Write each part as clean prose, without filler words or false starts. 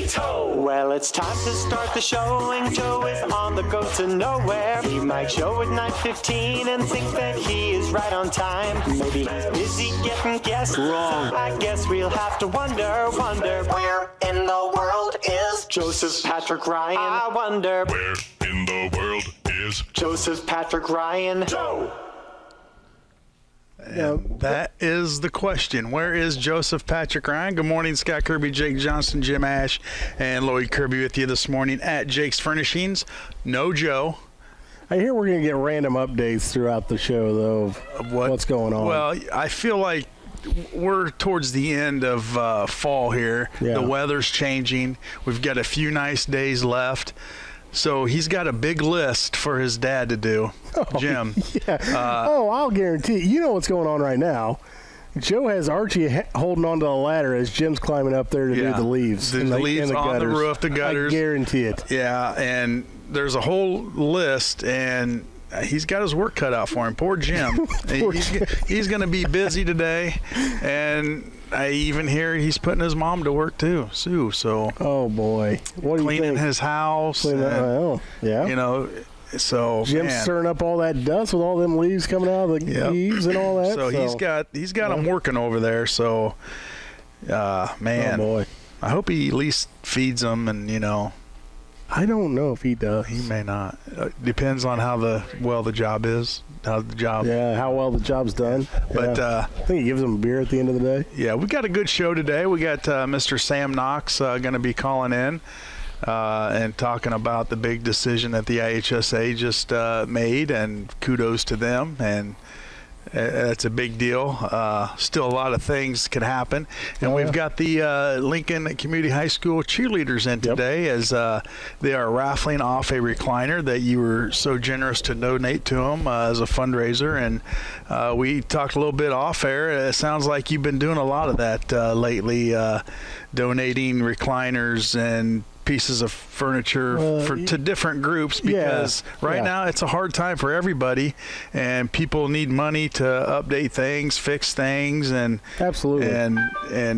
Toe. Well, it's time to start the show, and Joe is on the go to nowhere. He might show at 9:15 and think that he is right on time. Maybe he's busy getting guests wrong. So I guess we'll have to wonder where in the world is Joseph Patrick Ryan? I wonder where in the world is Joseph Patrick Ryan? Joe. And that is the question. Where is Joseph Patrick Ryan? Good morning, Scott Kirby, Jake Johnston, Jim Ash, and Lloyd Kirby with you this morning at Jake's Furnishings. No Joe. I hear we're going to get random updates throughout the show, though, of what's going on. Well, I feel like we're towards the end of fall here. Yeah. The weather's changing. We've got a few nice days left. So he's got a big list for his dad to do, Jim. Yeah. I'll guarantee. You know what's going on right now. Joe has Archie holding onto the ladder as Jim's climbing up there to do the leaves. The leaves on gutters. the roof, the gutters. I guarantee it. Yeah, and there's a whole list, and he's got his work cut out for him. Poor Jim. He's going to be busy today, and I even hear he's putting his mom to work too, Sue. So, oh boy, what do you think? Cleaning his house. Yeah. You know, so Jim's stirring up all that dust with all them leaves coming out of the leaves and all that. So he's got them working over there. So, man, oh boy, I hope he at least feeds them, and I don't know if he does. He may not. Depends on how the job is. How well the job's done. But I think he gives them a beer at the end of the day. Yeah, we got a good show today. We got Mr. Sam Knox going to be calling in and talking about the big decision that the IHSA just made, and kudos to them. And that's a big deal. Still a lot of things can happen. And we've got the Lincoln Community High School cheerleaders in today as they are raffling off a recliner that you were so generous to donate to them as a fundraiser. And we talked a little bit off air. It sounds like you've been doing a lot of that lately, donating recliners and pieces of furniture to different groups, because now it's a hard time for everybody, and people need money to update things, fix things, and absolutely. And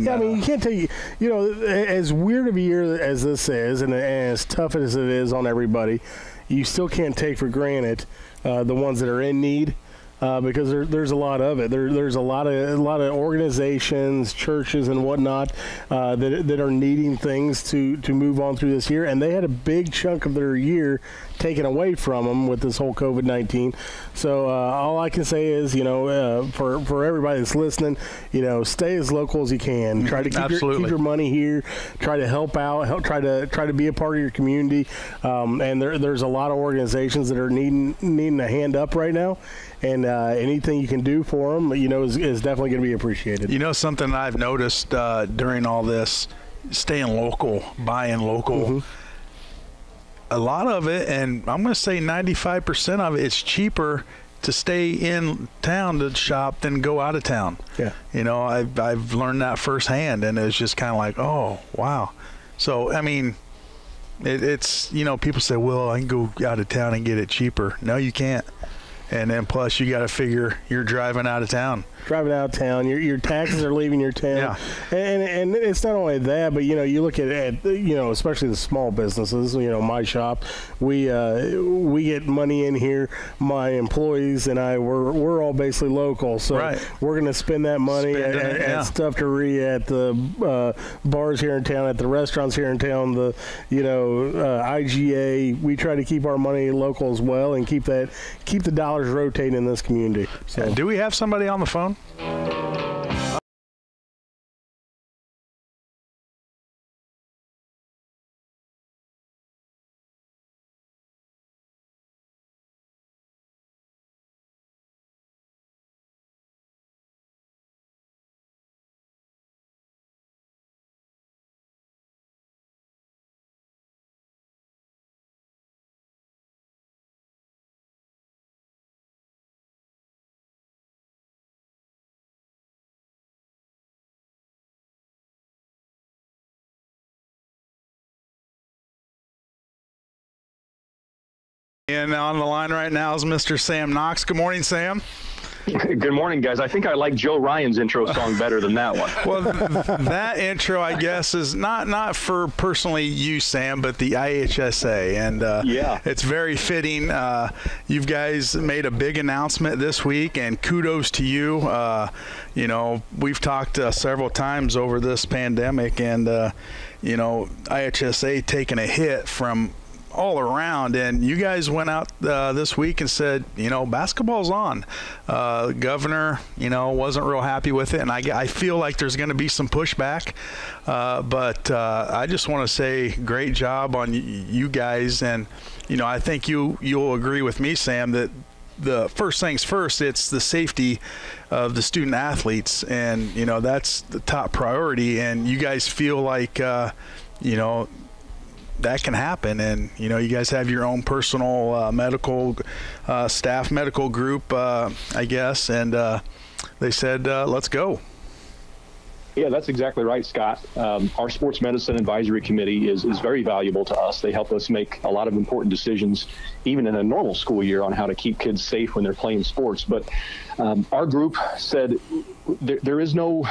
I mean, you can't take as weird of a year as this is, and as tough as it is on everybody, you still can't take for granted the ones that are in need. Because there's a lot of it. There's a lot of organizations, churches, and whatnot that are needing things to move on through this year, and they had a big chunk of their year taken away from them with this whole COVID-19. So all I can say is, for everybody that's listening, stay as local as you can. Try to keep your money here. Try to help out. Try to be a part of your community. And there's a lot of organizations that are needing a hand up right now. And anything you can do for them, is definitely going to be appreciated. Something I've noticed during all this, staying local, buying local. Mm-hmm. A lot of it, and I'm going to say 95% of it, it's cheaper to stay in town to shop than go out of town. Yeah. I've learned that firsthand, and it's just kind of like, oh, wow. So, I mean, it's people say, well, I can go out of town and get it cheaper. No, you can't. And then plus you got to figure you're driving out of town. Your taxes are leaving your town. Yeah. And it's not only that, but you look at especially the small businesses. My shop, we get money in here. My employees and I, we're all basically local, so we're going to spend that money at stuff to at the bars here in town, at the restaurants here in town, the IGA. We try to keep our money local as well, and keep the dollars rotating in this community. So, do we have somebody on the phone? And on the line right now is Mr. Sam Knox. Good morning, Sam. Good morning, guys. I think I like Joe Ryan's intro song better than that one. Well, that intro, I guess, is not for personally you, Sam, but the IHSA. And it's very fitting. You guys made a big announcement this week, and kudos to you. We've talked several times over this pandemic, and, IHSA taking a hit from all around, and you guys went out this week and said, basketball's on. Governor, wasn't real happy with it, and I feel like there's going to be some pushback. But I just want to say great job on you guys, and I think you'll agree with me, Sam, that the first things first, it's the safety of the student athletes, and that's the top priority. And you guys feel like that can happen, and you guys have your own personal medical staff, medical group, I guess, and they said, let's go. Yeah, that's exactly right, Scott. Our sports medicine advisory committee is very valuable to us. They help us make a lot of important decisions, even in a normal school year, on how to keep kids safe when they're playing sports. But our group said there is no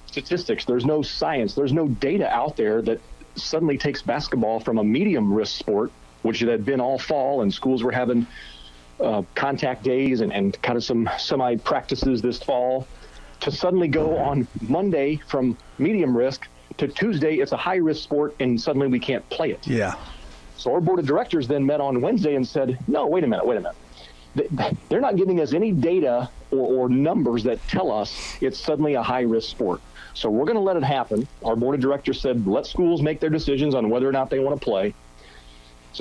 statistics, there's no science, there's no data out there that suddenly takes basketball from a medium risk sport, which it had been all fall, and schools were having contact days and kind of some semi practices this fall, to suddenly go on Monday from medium risk to Tuesday it's a high risk sport, and suddenly we can't play it. Yeah. So our board of directors then met on Wednesday and said, no, wait a minute. They're not giving us any data or numbers that tell us it's suddenly a high risk sport. So we're going to let it happen. Our board of directors said, let schools make their decisions on whether or not they want to play.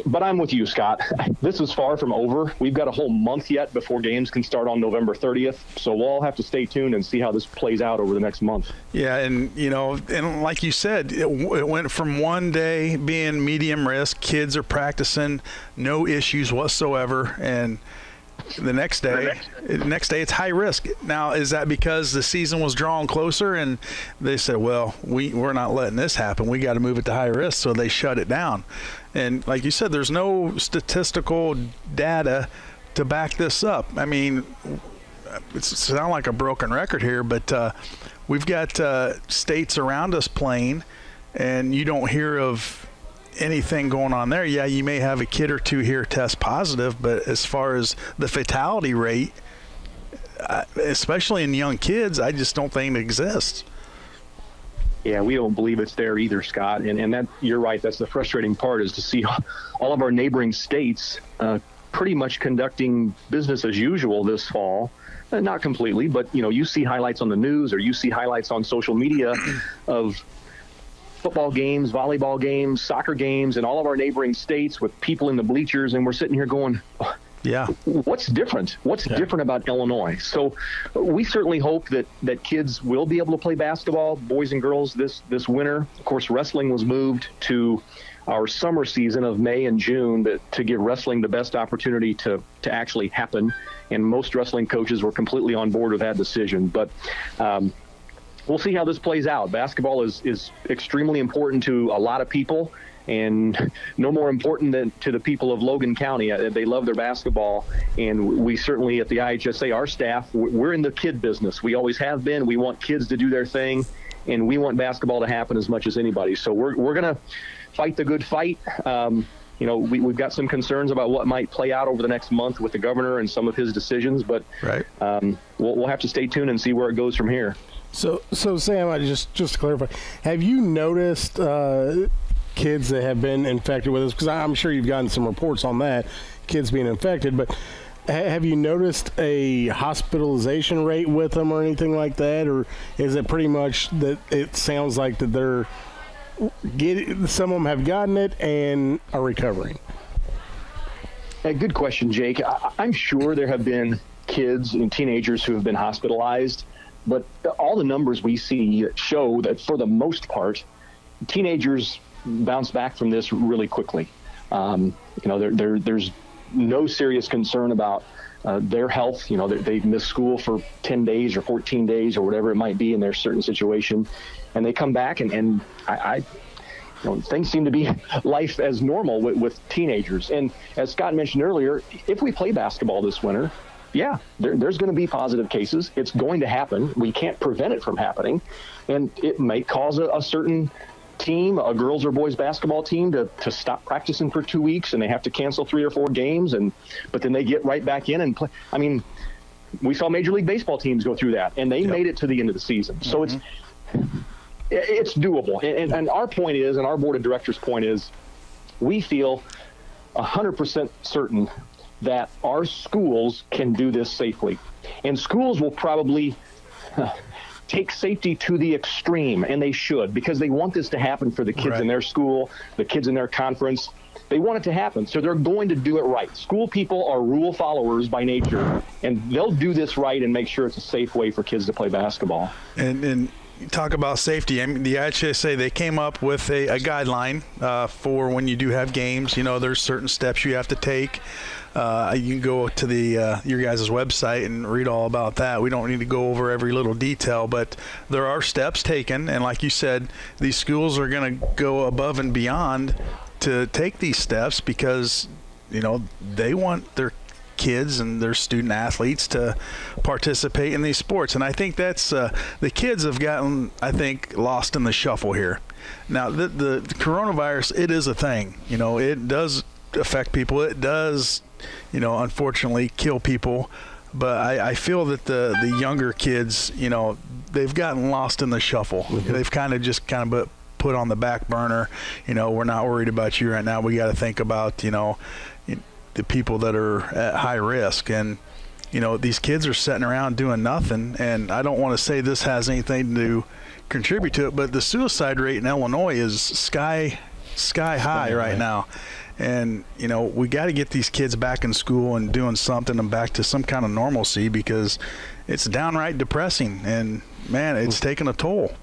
But I'm with you, Scott. This is far from over. We've got a whole month yet before games can start on November 30th. So we'll all have to stay tuned and see how this plays out over the next month. Yeah, and and like you said, it went from one day being medium risk, kids are practicing, no issues whatsoever, and the next day it's high risk. Now, is that because the season was drawing closer and they said, well, we're not letting this happen, we got to move it to high risk, so they shut it down? And like you said, there's no statistical data to back this up. I mean, it sounds like a broken record here, but we've got states around us playing, and you don't hear of anything going on there. Yeah, you may have a kid or two here test positive, but as far as the fatality rate, especially in young kids, I just don't think it exists. Yeah, we don't believe it's there either, Scott. And that, you're right, that's the frustrating part, is to see all of our neighboring states pretty much conducting business as usual this fall. Not completely, but you see highlights on the news, or you see highlights on social media of football games, volleyball games, soccer games in all of our neighboring states with people in the bleachers, and we're sitting here going, yeah, what's different? What's different about Illinois? So we certainly hope that kids will be able to play basketball, boys and girls, this winter. Of course, wrestling was moved to our summer season of May and June to give wrestling the best opportunity to actually happen, and most wrestling coaches were completely on board with that decision. But we'll see how this plays out. Basketball is extremely important to a lot of people, and no more important than to the people of Logan County. They love their basketball, and we certainly at the IHSA, our staff, we're in the kid business. We always have been. We want kids to do their thing, and we want basketball to happen as much as anybody. So we're going to fight the good fight. We've got some concerns about what might play out over the next month with the governor and some of his decisions, but we'll have to stay tuned and see where it goes from here. So Sam, I just to clarify, have you noticed kids that have been infected with this? Because I'm sure you've gotten some reports on that, kids being infected, but have you noticed a hospitalization rate with them or anything like that? Or is it pretty much that it sounds like that some of them have gotten it and are recovering? Hey, good question, Jake. I'm sure there have been kids and teenagers who have been hospitalized, but all the numbers we see show that for the most part, teenagers bounce back from this really quickly. There's no serious concern about their health. They've missed school for 10 days or 14 days or whatever it might be in their certain situation, and they come back and things seem to be life as normal with teenagers. And as Scott mentioned earlier, if we play basketball this winter, yeah, there's going to be positive cases. It's going to happen. We can't prevent it from happening. And it may cause a certain team, a girls or boys basketball team, to stop practicing for 2 weeks, and they have to cancel 3 or 4 games. But then they get right back in and play. I mean, we saw Major League Baseball teams go through that, and they made it to the end of the season. So it's doable. And our point is, and our board of directors' point is, we feel 100% certain that our schools can do this safely. And schools will probably take safety to the extreme, and they should, because they want this to happen for the kids in their school, the kids in their conference. They want it to happen, so they're going to do it right. School people are rule followers by nature, and they'll do this right and make sure it's a safe way for kids to play basketball. And talk about safety. I mean, the IHSA, they came up with a guideline for when you do have games. You know, there's certain steps you have to take. You can go to the your guys' website and read all about that. We don't need to go over every little detail, but there are steps taken. And like you said, these schools are going to go above and beyond to take these steps because, you know, they want their kids and their student athletes to participate in these sports. And I think that's the kids have gotten, I think, lost in the shuffle here. Now, the coronavirus, it is a thing. You know, it does affect people. It does, you know, unfortunately kill people. But I feel that the younger kids, you know, they've gotten lost in the shuffle. They've kind of put on the back burner. You know, we're not worried about you right now. We got to think about, you know, the people that are at high risk. And, you know, these kids are sitting around doing nothing. And I don't want to say this has anything to contribute to it, but the suicide rate in Illinois is sky high right now. And, you know, we got to get these kids back in school and doing something and back to some kind of normalcy, because it's downright depressing. And, man, it's taking a toll.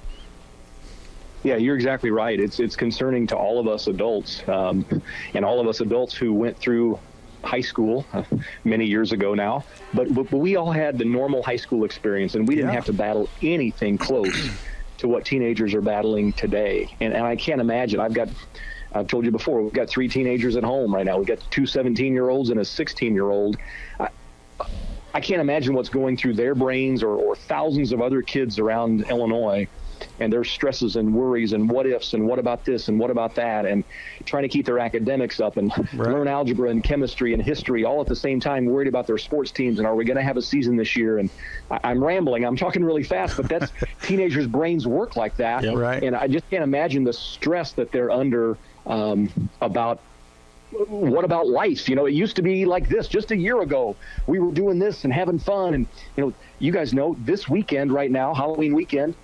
Yeah, you're exactly right. It's concerning to all of us adults, and all of us adults who went through high school many years ago now. But we all had the normal high school experience, and we didn't have to battle anything close to what teenagers are battling today. And I can't imagine. I've told you before, we've got 3 teenagers at home right now. We've got 2 17-year-olds and a 16-year-old. I can't imagine what's going through their brains or thousands of other kids around Illinois, and their stresses and worries and what ifs and what about this and what about that, and trying to keep their academics up and learn algebra and chemistry and history all at the same time, worried about their sports teams and are we going to have a season this year. And I'm rambling. I'm talking really fast, but that's teenagers' brains work like that. And I just can't imagine the stress that they're under about what about life? You know, it used to be like this just a year ago. We were doing this and having fun. And, you know, you guys know this weekend right now, Halloween weekend.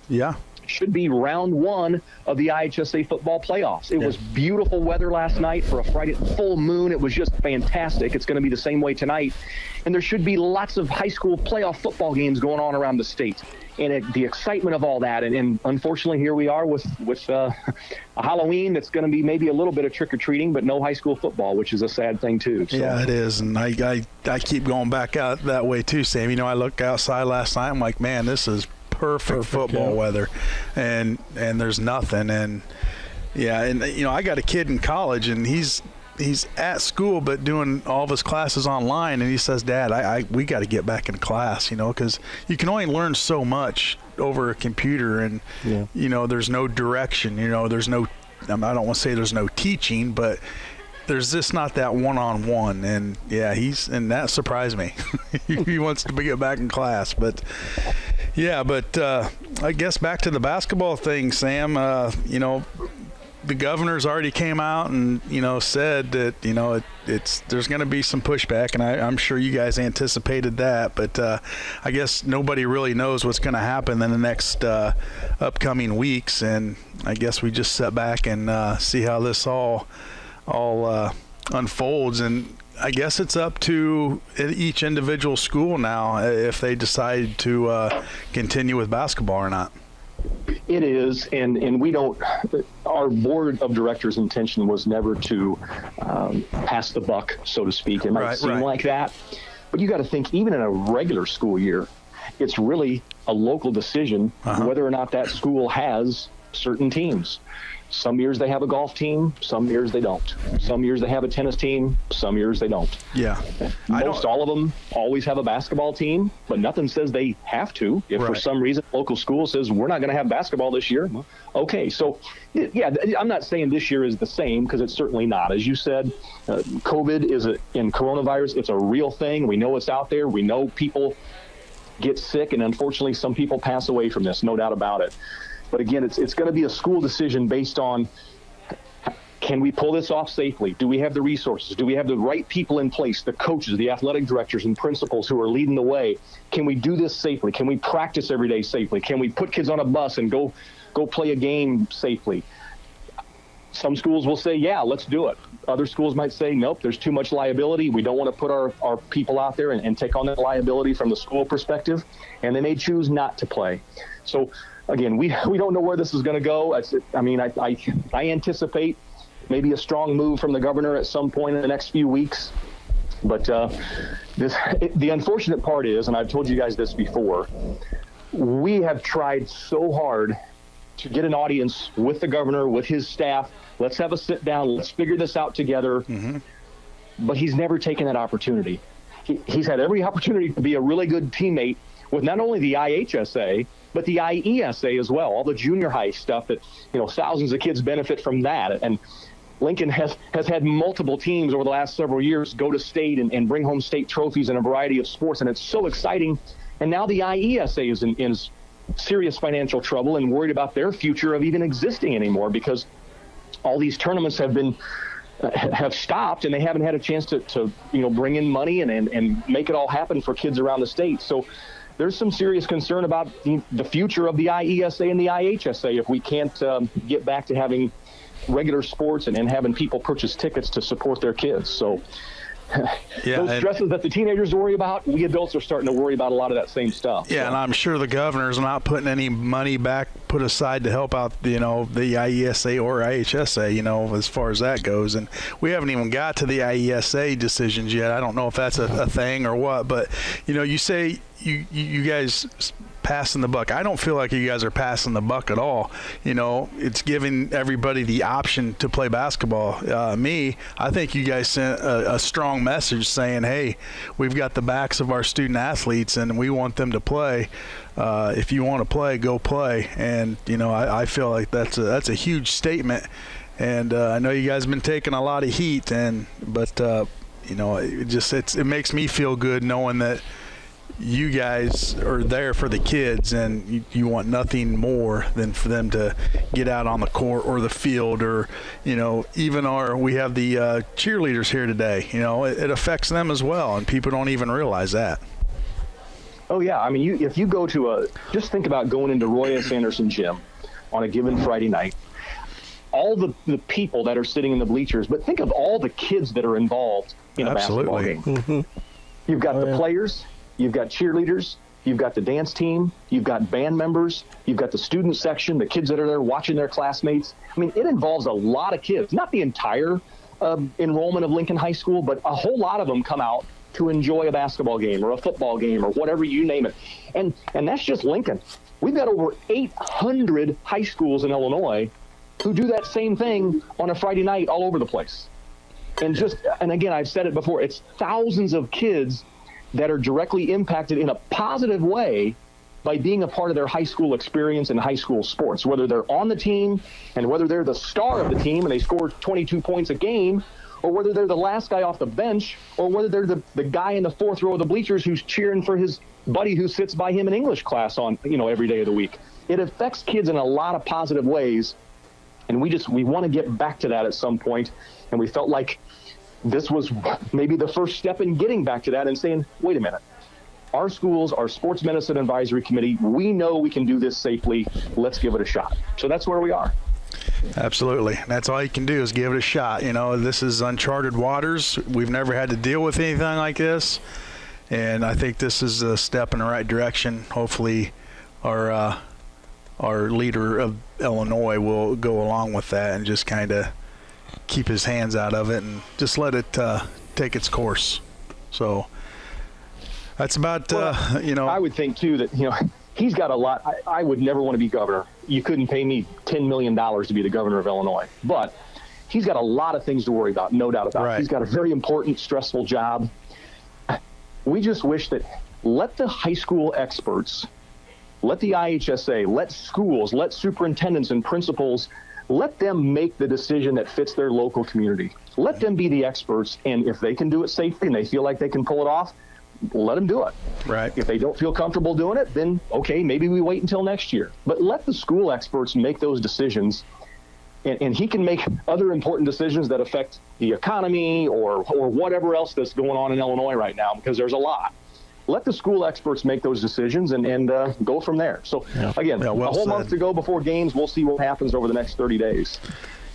Should be round 1 of the IHSA football playoffs. It was beautiful weather last night for a Friday, full moon. It was just fantastic. It's going to be the same way tonight. And there should be lots of high school playoff football games going on around the state. And the excitement of all that. And unfortunately, here we are with a Halloween that's going to be maybe a little bit of trick-or-treating, but no high school football, which is a sad thing, too. So. Yeah, it is. And I keep going back out that way, too, Sam. You know, I looked outside last night. I'm like, man, this is perfect football weather, and there's nothing. And and you know, I got a kid in college, and he's at school but doing all of his classes online, and he says, Dad, we got to get back in class, you know, because you can only learn so much over a computer, and you know, there's no direction, you know, there's no, I don't want to say there's no teaching, but there's just not that one-on-one. And and that surprised me. He wants to get back in class, but I guess back to the basketball thing, Sam. You know, the governor's already came out and, you know, said that, you know, there's going to be some pushback, and I'm sure you guys anticipated that. But I guess nobody really knows what's going to happen in the next upcoming weeks, and I guess we just sit back and see how this all unfolds. And I guess it's up to each individual school now if they decide to continue with basketball or not. It is, and we don't. Our board of directors' intention was never to pass the buck, so to speak. It might seem like that, but you got to think, even in a regular school year, it's really a local decision whether or not that school has certain teams. Some years they have a golf team, some years they don't. Some years they have a tennis team, some years they don't. Yeah. Most all of them always have a basketball team, but nothing says they have to. If for some reason local school says we're not going to have basketball this year, okay. So, yeah, I'm not saying this year is the same, because it's certainly not. As you said, COVID and coronavirus, it's a real thing. We know it's out there. We know people get sick, and unfortunately some people pass away from this, no doubt about it. But again, it's going to be a school decision based on, can we pull this off safely? Do we have the resources? Do we have the right people in place, the coaches, the athletic directors and principals who are leading the way? Can we do this safely? Can we practice every day safely? Can we put kids on a bus and go play a game safely? Some schools will say, yeah, let's do it. Other schools might say, nope, there's too much liability. We don't want to put our people out there and take on that liability from the school perspective. And they may choose not to play. So, again, we don't know where this is going to go. I anticipate maybe a strong move from the governor at some point in the next few weeks. But the unfortunate part is, and I've told you guys this before, we have tried so hard to get an audience with the governor, with his staff. Let's have a sit down. Let's figure this out together. Mm-hmm. But he's never taken that opportunity. He's had every opportunity to be a really good teammate with not only the IHSA, but the IESA as well, all the junior high stuff that, thousands of kids benefit from that. And Lincoln has had multiple teams over the last several years go to state and bring home state trophies in a variety of sports, and it's so exciting. And now the IESA is in serious financial trouble and worried about their future of even existing anymore, because all these tournaments have stopped, and they haven't had a chance to bring in money and make it all happen for kids around the state. So there's some serious concern about the future of the IESA and the IHSA if we can't get back to having regular sports and having people purchase tickets to support their kids. So those stresses that the teenagers worry about, we adults are starting to worry about a lot of that same stuff. Yeah, so. And I'm sure the governor's not putting any money back put aside to help out, the IESA or IHSA, as far as that goes. And we haven't even got to the IESA decisions yet. I don't know if that's a thing or what, but, you say you guys passing the buck. I don't feel like you guys are passing the buck at all. It's giving everybody the option to play basketball. I think you guys sent a strong message saying, hey, we've got the backs of our student athletes and we want them to play. If you want to play, go play. And, I feel like that's a huge statement. And I know you guys have been taking a lot of heat, but it makes me feel good knowing that you guys are there for the kids, and you want nothing more than for them to get out on the court or the field, or even we have the cheerleaders here today. It affects them as well, and people don't even realize that. Oh yeah, if you go to just think about going into Roy S. Anderson Gym on a given Friday night, all the people that are sitting in the bleachers, but think of all the kids that are involved in a basketball game. Mm-hmm. You've got the players. You've got cheerleaders, you've got the dance team, you've got band members, you've got the student section, the kids that are there watching their classmates. It involves a lot of kids, not the entire enrollment of Lincoln High School, but a whole lot of them come out to enjoy a basketball game or a football game or whatever, you name it. And that's just Lincoln. We've got over 800 high schools in Illinois who do that same thing on a Friday night all over the place. And again, I've said it before, it's thousands of kids that are directly impacted in a positive way by being a part of their high school experience in high school sports, whether they're on the team and whether they're the star of the team and they score 22 points a game, or whether they're the last guy off the bench, or whether they're the guy in the fourth row of the bleachers who's cheering for his buddy who sits by him in English class on, every day of the week. It affects kids in a lot of positive ways, and we want to get back to that at some point, and we felt like this was maybe the first step in getting back to that and saying, wait a minute, our schools, our sports medicine advisory committee, we know we can do this safely. Let's give it a shot. So that's where we are. Absolutely. That's all you can do is give it a shot. This is uncharted waters. We've never had to deal with anything like this. And I think this is a step in the right direction. Hopefully our leader of Illinois will go along with that and just kind of keep his hands out of it and just let it take its course. So that's about, I would think too that, he's got a lot. I would never want to be governor. You couldn't pay me $10 million to be the governor of Illinois. But he's got a lot of things to worry about, no doubt about it. He's got a very important, stressful job. We just wish that let the high school experts, let the IHSA, let schools, let superintendents and principals, let them make the decision that fits their local community. Let them be the experts, and if they can do it safely and they feel like they can pull it off, let them do it. Right. If they don't feel comfortable doing it, then okay, maybe we wait until next year. But let the school experts make those decisions, and he can make other important decisions that affect the economy or whatever else that's going on in Illinois right now, because there's a lot. Let the school experts make those decisions and go from there. So, again, a whole month to go before games. We'll see what happens over the next 30 days.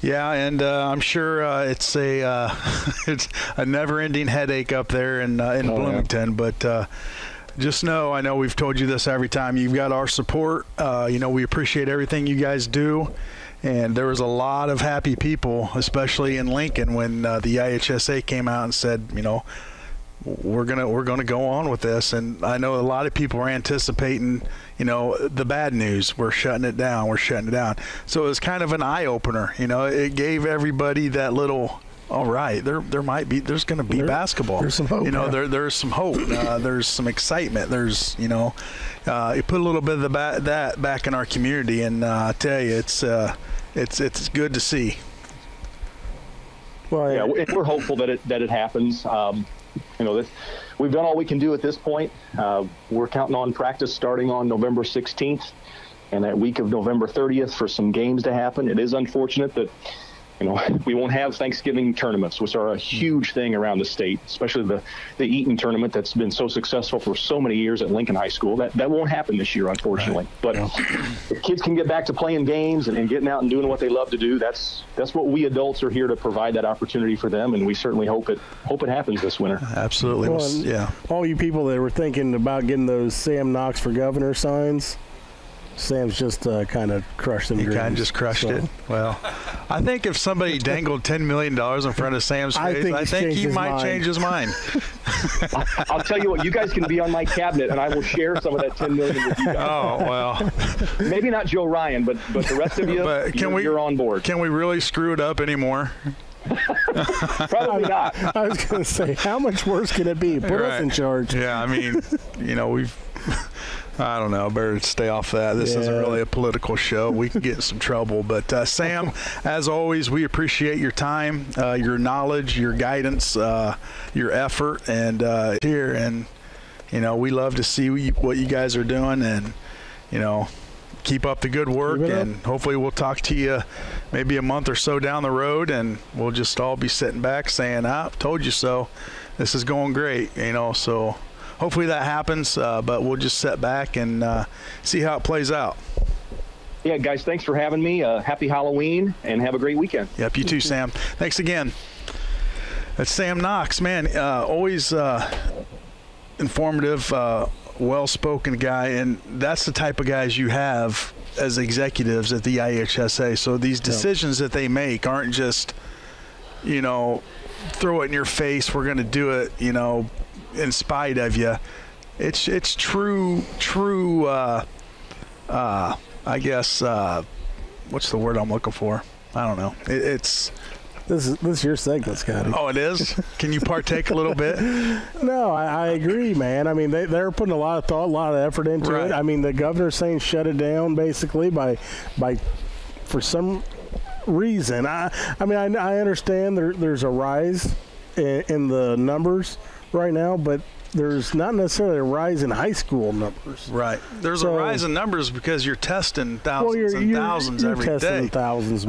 Yeah, and I'm sure it's a it's a never-ending headache up there in Bloomington. Yeah. But just know, I know we've told you this every time, you've got our support. We appreciate everything you guys do. And there was a lot of happy people, especially in Lincoln, when the IHSA came out and said, we're gonna go on with this. And I know a lot of people are anticipating, the bad news. We're shutting it down. So it was kind of an eye opener. It gave everybody that little, all right, there's going to be basketball. There's some hope. There's some hope. There's some excitement. There's, you put a little bit of that back in our community, and I tell you, it's good to see. Well, yeah, we're hopeful that it happens. We've done all we can do at this point. We're counting on practice starting on November 16th and that week of November 30th for some games to happen. It is unfortunate that, we won't have Thanksgiving tournaments, which are a huge thing around the state, especially the Eaton tournament that's been so successful for so many years at Lincoln High School. That won't happen this year, unfortunately. Right. But if kids can get back to playing games and getting out and doing what they love to do, that's what we adults are here to provide that opportunity for them, and we certainly hope it happens this winter. Absolutely. Well, yeah. All you people that were thinking about getting those Sam Knox for governor signs, Sam's just kind of crushed them. He kind of just crushed it. Well, I think if somebody dangled $10 million in front of Sam's face, I think he might change his mind. I'll tell you what, you guys can be on my cabinet, and I will share some of that $10 million with you guys. Oh, well. Maybe not Joe Ryan, but the rest of you, you're on board. Can we really screw it up anymore? Probably not. I was going to say, how much worse can it be? Put us in charge. Yeah, I mean, I don't know. Better stay off that. This isn't really a political show. We can get in some trouble. But, Sam, as always, we appreciate your time, your knowledge, your guidance, your effort, and here. And, we love to see what you guys are doing, and, keep up the good work. And hopefully we'll talk to you maybe a month or so down the road, and we'll just all be sitting back saying, told you so. This is going great, so hopefully that happens, but we'll just sit back and see how it plays out. Yeah, guys, thanks for having me. Happy Halloween, and have a great weekend. Yep, you too, Sam. Thanks again. That's Sam Knox, man. Always informative, well-spoken guy, and that's the type of guys you have as executives at the IHSA. So these decisions that they make aren't just, throw it in your face, we're going to do it, in spite of you. It's true I guess what's the word I'm looking for? I don't know. This is your segment, Scotty. Oh, it is? Can you partake a little bit? No, I agree, man. I mean, they're putting a lot of thought, a lot of effort into it. I mean, the governor's saying shut it down basically by for some reason. I understand there's a rise in the numbers right now, but there's not necessarily a rise in high school numbers. Right. There's a rise in numbers because you're testing thousands and thousands every day. You're testing thousands,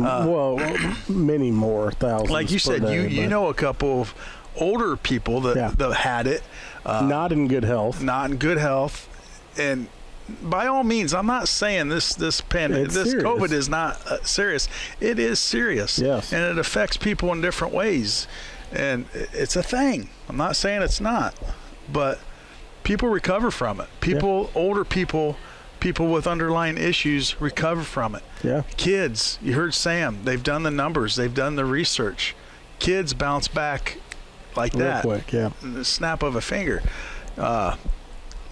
many more thousands. Like you said, you know a couple of older people that had it. Not in good health. Not in good health. And by all means, I'm not saying this pandemic, this COVID is not serious. It is serious. Yes. And it affects people in different ways. And it's a thing. I'm not saying it's not. But people recover from it. Older people with underlying issues recover from it. Yeah. Kids, you heard Sam, they've done the numbers, they've done the research. Kids bounce back like that. Real quick, yeah. The snap of a finger. A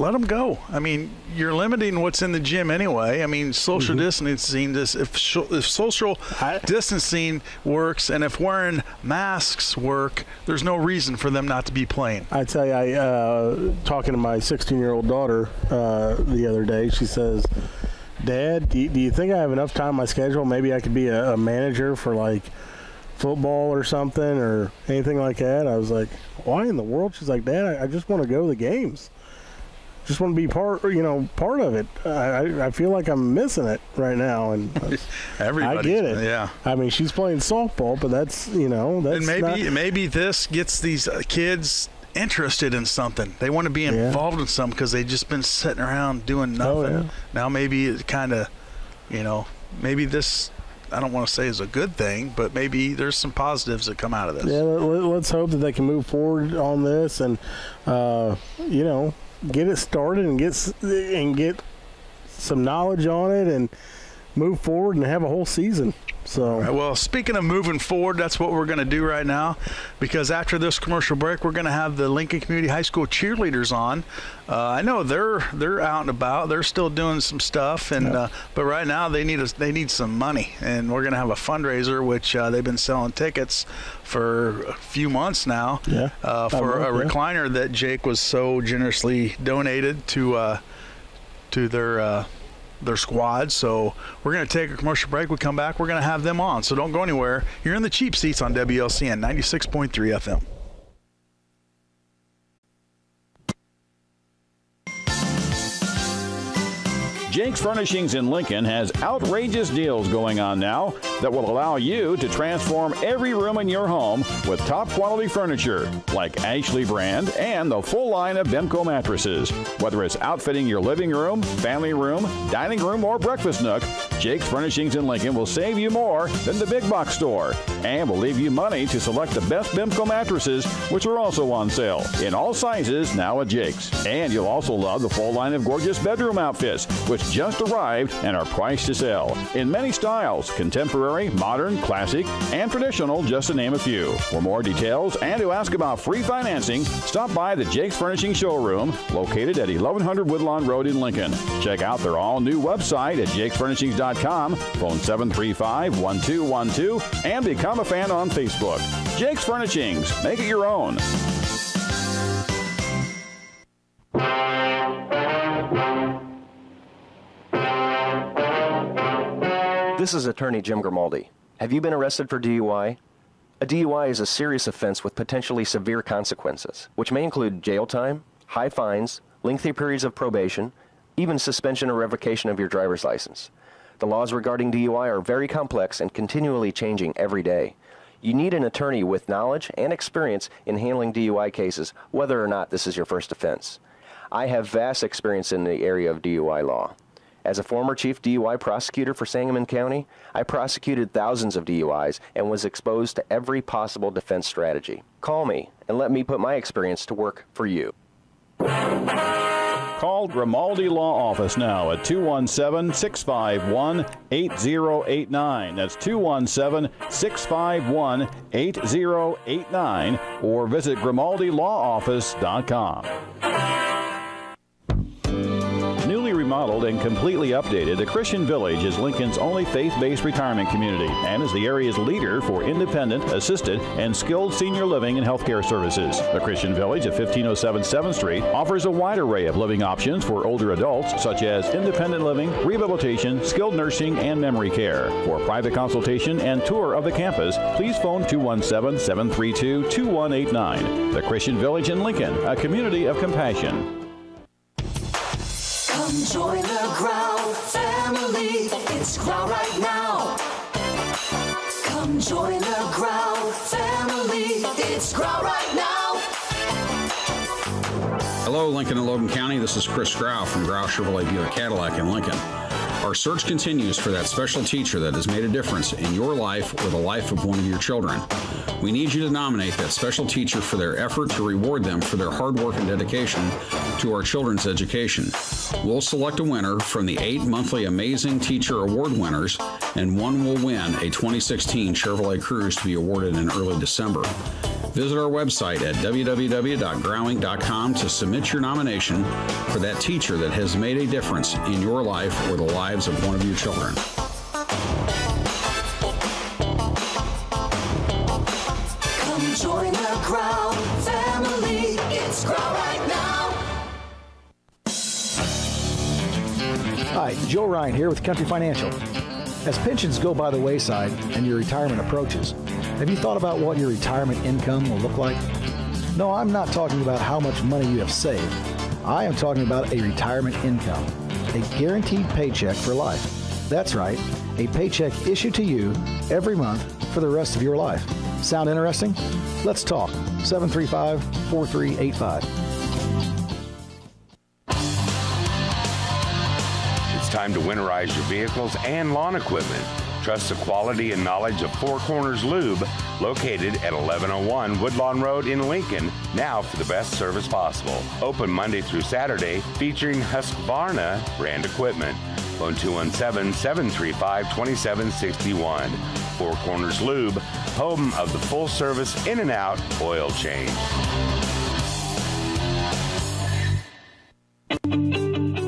let them go. I mean, you're limiting what's in the gym anyway. I mean, social distancing, if social distancing works and if wearing masks work, there's no reason for them not to be playing. I tell you, talking to my 16-year-old daughter the other day, she says, Dad, do you think I have enough time on my schedule? Maybe I could be a manager for, like, football or something or anything like that. I was like, why in the world? She's like, Dad, I just want to go to the games. Just want to be part of it. I feel like I'm missing it right now, and I get it. Yeah. I mean, she's playing softball, but that's and maybe this gets these kids interested in something. They want to be involved in something because they've just been sitting around doing nothing. Oh, yeah. Now maybe it kind of, maybe this, I don't want to say is a good thing, but maybe there's some positives that come out of this. Yeah, let's hope that they can move forward on this and, get it started and get some knowledge on it and move forward and have a whole season. So, right, well, speaking of moving forward, that's what we're going to do right now, because after this commercial break, we're going to have the Lincoln Community High School cheerleaders on. I know they're out and about. They're still doing some stuff, and but right now they need some money, and we're going to have a fundraiser, which they've been selling tickets for a few months now for a recliner that Jake was so generously donated to their squad. So we're going to take a commercial break. We come back, we're going to have them on. So don't go anywhere. You're in the cheap seats on WLCN 96.3 FM. Jake's Furnishings in Lincoln has outrageous deals going on now that will allow you to transform every room in your home with top quality furniture like Ashley brand and the full line of Bemco mattresses. Whether it's outfitting your living room, family room, dining room, or breakfast nook, Jake's Furnishings in Lincoln will save you more than the big box store and will leave you money to select the best Bemco mattresses, which are also on sale in all sizes now at Jake's. And you'll also love the full line of gorgeous bedroom outfits, which just arrived and are priced to sell in many styles: contemporary, modern, classic, and traditional, just to name a few. For more details and to ask about free financing, stop by the Jake's Furnishing showroom located at 1100 Woodlawn Road in Lincoln. Check out their all-new website at jakesfurnishings.com, phone 735-1212, and become a fan on Facebook. Jake's Furnishings. Make it your own. This is Attorney Jim Grimaldi. Have you been arrested for DUI? A DUI is a serious offense with potentially severe consequences, which may include jail time, high fines, lengthy periods of probation, even suspension or revocation of your driver's license. The laws regarding DUI are very complex and continually changing every day. You need an attorney with knowledge and experience in handling DUI cases, whether or not this is your first offense. I have vast experience in the area of DUI law. As a former chief DUI prosecutor for Sangamon County, I prosecuted thousands of DUIs and was exposed to every possible defense strategy. Call me and let me put my experience to work for you. Call Grimaldi Law Office now at 217-651-8089. That's 217-651-8089, or visit GrimaldiLawOffice.com. Newly remodeled and completely updated, the Christian Village is Lincoln's only faith-based retirement community and is the area's leader for independent, assisted, and skilled senior living and healthcare services. The Christian Village at 1507 7th Street offers a wide array of living options for older adults, such as independent living, rehabilitation, skilled nursing, and memory care. For a private consultation and tour of the campus, please phone 217-732-2189. The Christian Village in Lincoln, a community of compassion. Come join the Growl family. It's Growl right now. Come join the Growl family. It's Growl right now. Hello, Lincoln and Logan County. This is Chris Growl from Growl Chevrolet Buick Cadillac in Lincoln. Our search continues for that special teacher that has made a difference in your life or the life of one of your children. We need you to nominate that special teacher for their effort to reward them for their hard work and dedication to our children's education. We'll select a winner from the 8 monthly Amazing Teacher Award winners, and one will win a 2016 Chevrolet Cruze to be awarded in early December. Visit our website at www.growing.com to submit your nomination for that teacher that has made a difference in your life or the lives of one of your children. Come join the Growl family. It's Growl right now. Hi, Joe Ryan here with Country Financial. As pensions go by the wayside and your retirement approaches, have you thought about what your retirement income will look like? No, I'm not talking about how much money you have saved. I am talking about a retirement income, a guaranteed paycheck for life. That's right, a paycheck issued to you every month for the rest of your life. Sound interesting? Let's talk. 735-4385. It's time to winterize your vehicles and lawn equipment. Trust the quality and knowledge of Four Corners Lube, located at 1101 Woodlawn Road in Lincoln, now for the best service possible. Open Monday through Saturday, featuring Husqvarna brand equipment. Phone 217-735-2761. Four Corners Lube, home of the full-service in-and-out oil change.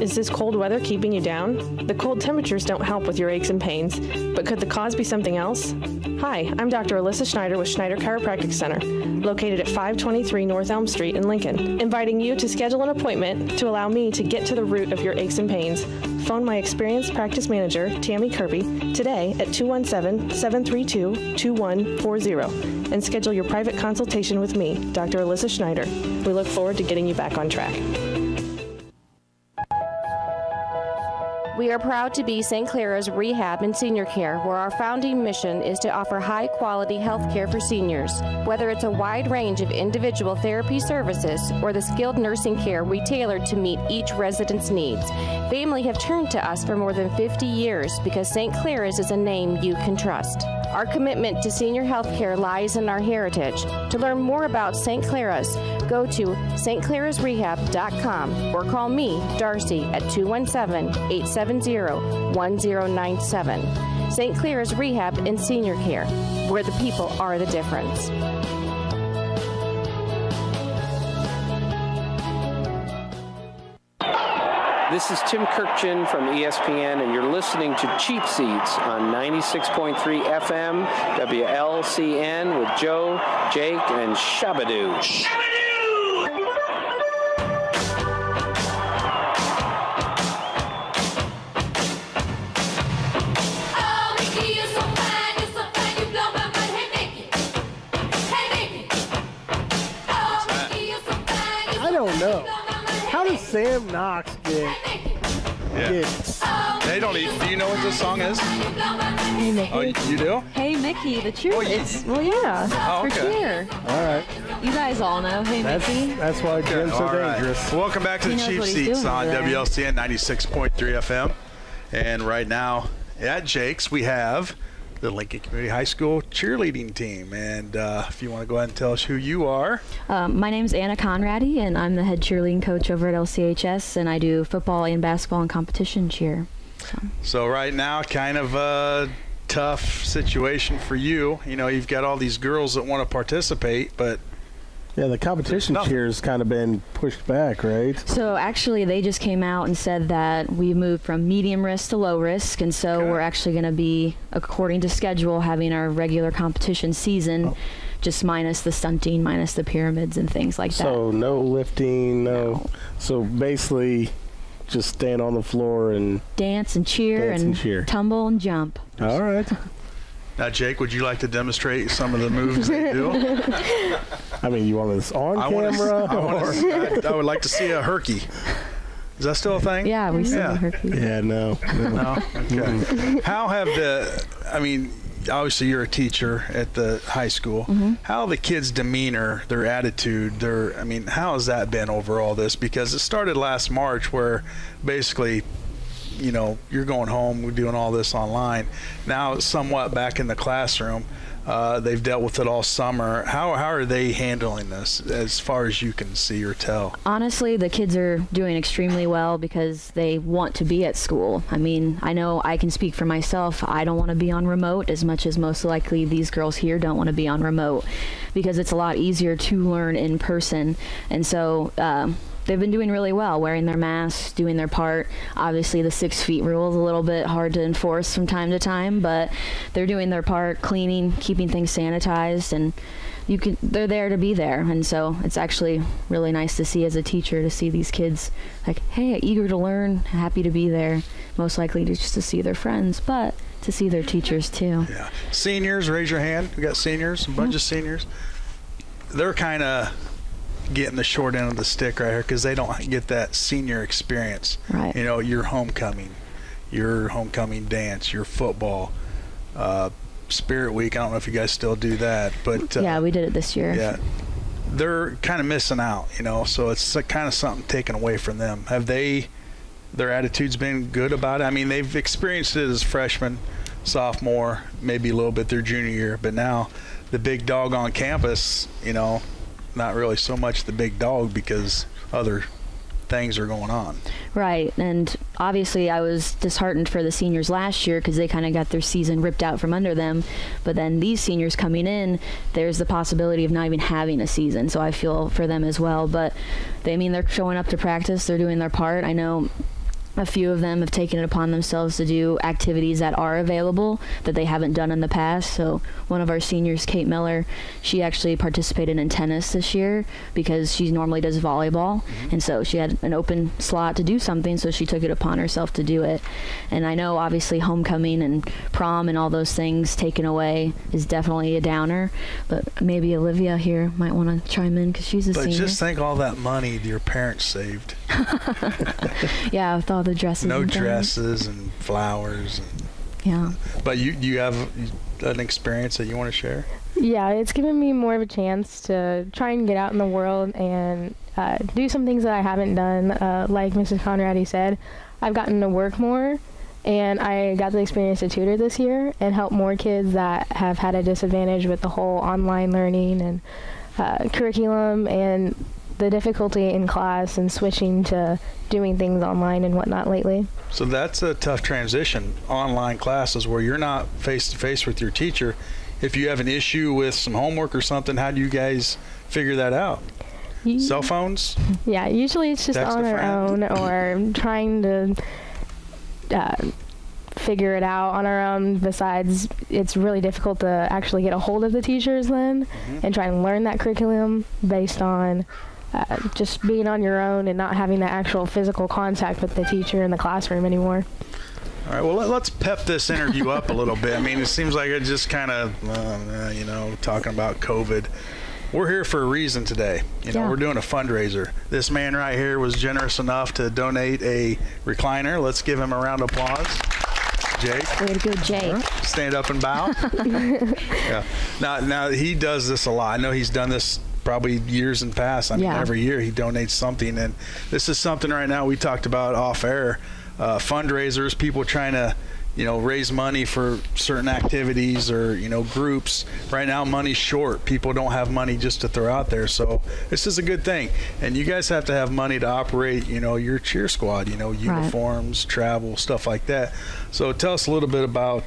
Is this cold weather keeping you down? The cold temperatures don't help with your aches and pains, but could the cause be something else? Hi, I'm Dr. Alyssa Schneider with Schneider Chiropractic Center, located at 523 North Elm Street in Lincoln, inviting you to schedule an appointment to allow me to get to the root of your aches and pains. Phone my experienced practice manager, Tammy Kirby, today at 217-732-2140 and schedule your private consultation with me, Dr. Alyssa Schneider. We look forward to getting you back on track. We are proud to be St. Clara's Rehab and Senior Care, where our founding mission is to offer high-quality health care for seniors. Whether it's a wide range of individual therapy services or the skilled nursing care we tailored to meet each resident's needs, family have turned to us for more than 50 years because St. Clara's is a name you can trust. Our commitment to senior health care lies in our heritage. To learn more about St. Clara's, go to stclarasrehab.com or call me, Darcy, at 217-870-1097. St. Clara's Rehab and Senior Care, where the people are the difference. This is Tim Kirkchin from ESPN, and you're listening to Cheap Seats on 96.3 FM, WLCN, with Joe, Jake, and Shabadoo. I don't know. How does Sam Knox get? They don't even. Do you know what this song is? Hey, Mickey. Oh, you do? Hey, Mickey, the cheerleading. Well, yeah, Oh, for okay. cheer. All right. You guys all know. Hey, Mickey. That's why Jim's so All right. dangerous. Welcome back to He the knows Cheap what he's Seats doing on over there. WLCN 96.3 FM. And right now at Jake's, we have the Lincoln Community High School cheerleading team. And if you want to go ahead and tell us who you are. My name's Anna Conrady, and I'm the head cheerleading coach over at LCHS, and I do football and basketball and competition cheer. So right now, kind of a tough situation for you. You know, you've got all these girls that want to participate, but yeah, the competition cheer's kind of been pushed back, right? So actually, they just came out and said that we moved from medium risk to low risk, and so we're actually going to be, according to schedule, having our regular competition season, just minus the stunting, minus the pyramids and things like that. So no lifting, no. So basically, just stand on the floor and Dance and cheer and tumble and jump. All right. Now, Jake, would you like to demonstrate some of the moves they do? I mean, you want this on camera? I would like to see a herky. Is that still a thing? Yeah, we see a herky. Yeah, no. No? Okay. How have obviously you're a teacher at the high school. How the kids' demeanor, their attitude, how has that been over all this? Because it started last March where basically, you know, you're going home, we're doing all this online. Now it's somewhat back in the classroom. They've dealt with it all summer. How are they handling this as far as you can see or tell? Honestly, the kids are doing extremely well because they want to be at school. I mean, I know I can speak for myself. I don't want to be on remote as much as most likely these girls here don't want to be on remote. because it's a lot easier to learn in person. And so they've been doing really well, wearing their masks, doing their part. Obviously, the 6 feet rule is a little bit hard to enforce from time to time, but they're doing their part, cleaning, keeping things sanitized, and they're there to be there. And so it's actually really nice to see as a teacher, to see these kids like, hey, eager to learn, happy to be there, most likely just to see their friends, but to see their teachers too. Yeah. Seniors, raise your hand. We got seniors, a bunch of seniors. They're kind of getting the short end of the stick right here because they don't get that senior experience. Right. You know, your homecoming dance, your football, Spirit Week. I don't know if you guys still do that, but yeah, we did it this year. Yeah, they're kind of missing out, you know. So it's kind of something taken away from them. Have their attitudes been good about it? I mean, they've experienced it as freshmen, sophomore, maybe a little bit their junior year, but now the big dog on campus, you know, not really so much the big dog because other things are going on. Right, and obviously I was disheartened for the seniors last year because they kind of got their season ripped out from under them, but then these seniors coming in, there's the possibility of not even having a season, so I feel for them as well. But they're showing up to practice, they're doing their part. I know a few of them have taken it upon themselves to do activities that are available that they haven't done in the past. So one of our seniors, Kate Miller, she actually participated in tennis this year because she normally does volleyball. And so she had an open slot to do something, so she took it upon herself to do it. And I know obviously homecoming and prom and all those things taken away is definitely a downer, but maybe Olivia here might want to chime in because she's a senior. But just think all that money your parents saved. Yeah, with all the dresses. No and dresses and flowers. And, yeah. But you have an experience that you want to share? Yeah, it's given me more of a chance to try and get out in the world and do some things that I haven't done. Like Mrs. Conrady said, I've gotten to work more, and I got the experience to tutor this year and help more kids that have had a disadvantage with the whole online learning and curriculum and the difficulty in class and switching to doing things online and whatnot lately. So that's a tough transition, online classes where you're not face-to-face with your teacher. If you have an issue with some homework or something, how do you guys figure that out? Cell phones? Yeah, usually it's just on our own or trying to figure it out on our own. Besides, it's really difficult to actually get a hold of the teachers then and try and learn that curriculum based on just being on your own and not having the actual physical contact with the teacher in the classroom anymore. All right, well, let's pep this interview up a little bit. I mean, it seems like it just kind of, talking about COVID. We're here for a reason today. We're doing a fundraiser. This man right here was generous enough to donate a recliner. Let's give him a round of applause. Jake. Way to go, Jake. Stand up and bow. Yeah. Now he does this a lot. I know he's done this probably years in past. I mean, every year he donates something, and this is something right now we talked about off air. Fundraisers, people trying to raise money for certain activities or groups. Right now money's short. People don't have money just to throw out there, so this is a good thing. And you guys have to have money to operate your cheer squad, uniforms, travel, stuff like that. So tell us a little bit about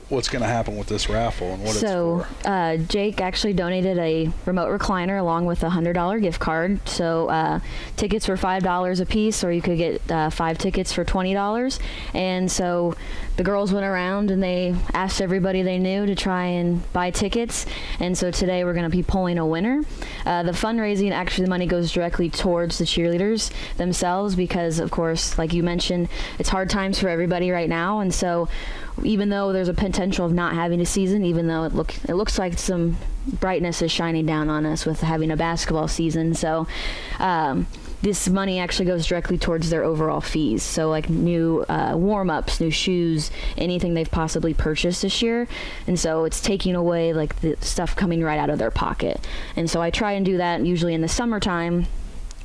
what's going to happen with this raffle and what it's for. Jake actually donated a remote recliner along with a $100 gift card. So tickets were $5 a piece, or you could get 5 tickets for $20. And so the girls went around and they asked everybody they knew to try and buy tickets. And so today we're going to be pulling a winner. The fundraising, actually the money goes directly towards the cheerleaders themselves because, of course, like you mentioned, it's hard times for everybody right now. And so even though there's a potential of not having a season, even though it looks like some brightness is shining down on us with having a basketball season. So this money actually goes directly towards their overall fees. So like new warm-ups, new shoes, anything they've possibly purchased this year. And so it's taking away like the stuff coming right out of their pocket. And so I try and do that usually in the summertime.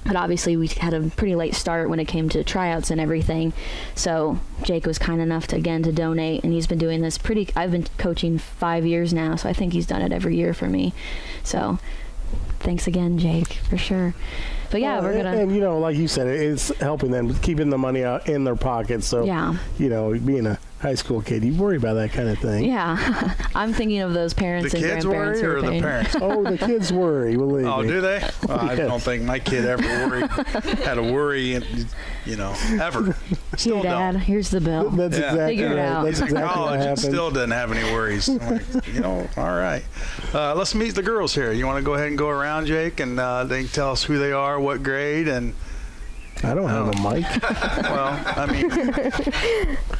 But obviously we had a pretty late start when it came to tryouts and everything. So Jake was kind enough to donate, and he's been doing this I've been coaching 5 years now, so I think he's done it every year for me. So thanks again, Jake, for sure. But yeah, we're gonna. And you know, like you said, it's helping them keeping the money out in their pockets. So yeah, you know, being a high school kid, you worry about that kind of thing. Yeah, I'm thinking of those parents and grandparents. The kids worry or the parents? Oh, the kids worry. Believe me. Do they? Well, I don't think my kid ever had a worry, you know, ever. Still Here, Dad, don't. That's the bill. That's exactly Figure it right. out. That's exactly College what and happened. still doesn't have any worries. I'm like, you know, all right. Let's meet the girls here. You want to go ahead and go around, Jake, and they can tell us who they are, what grade, and. I don't have a mic. Well, I mean,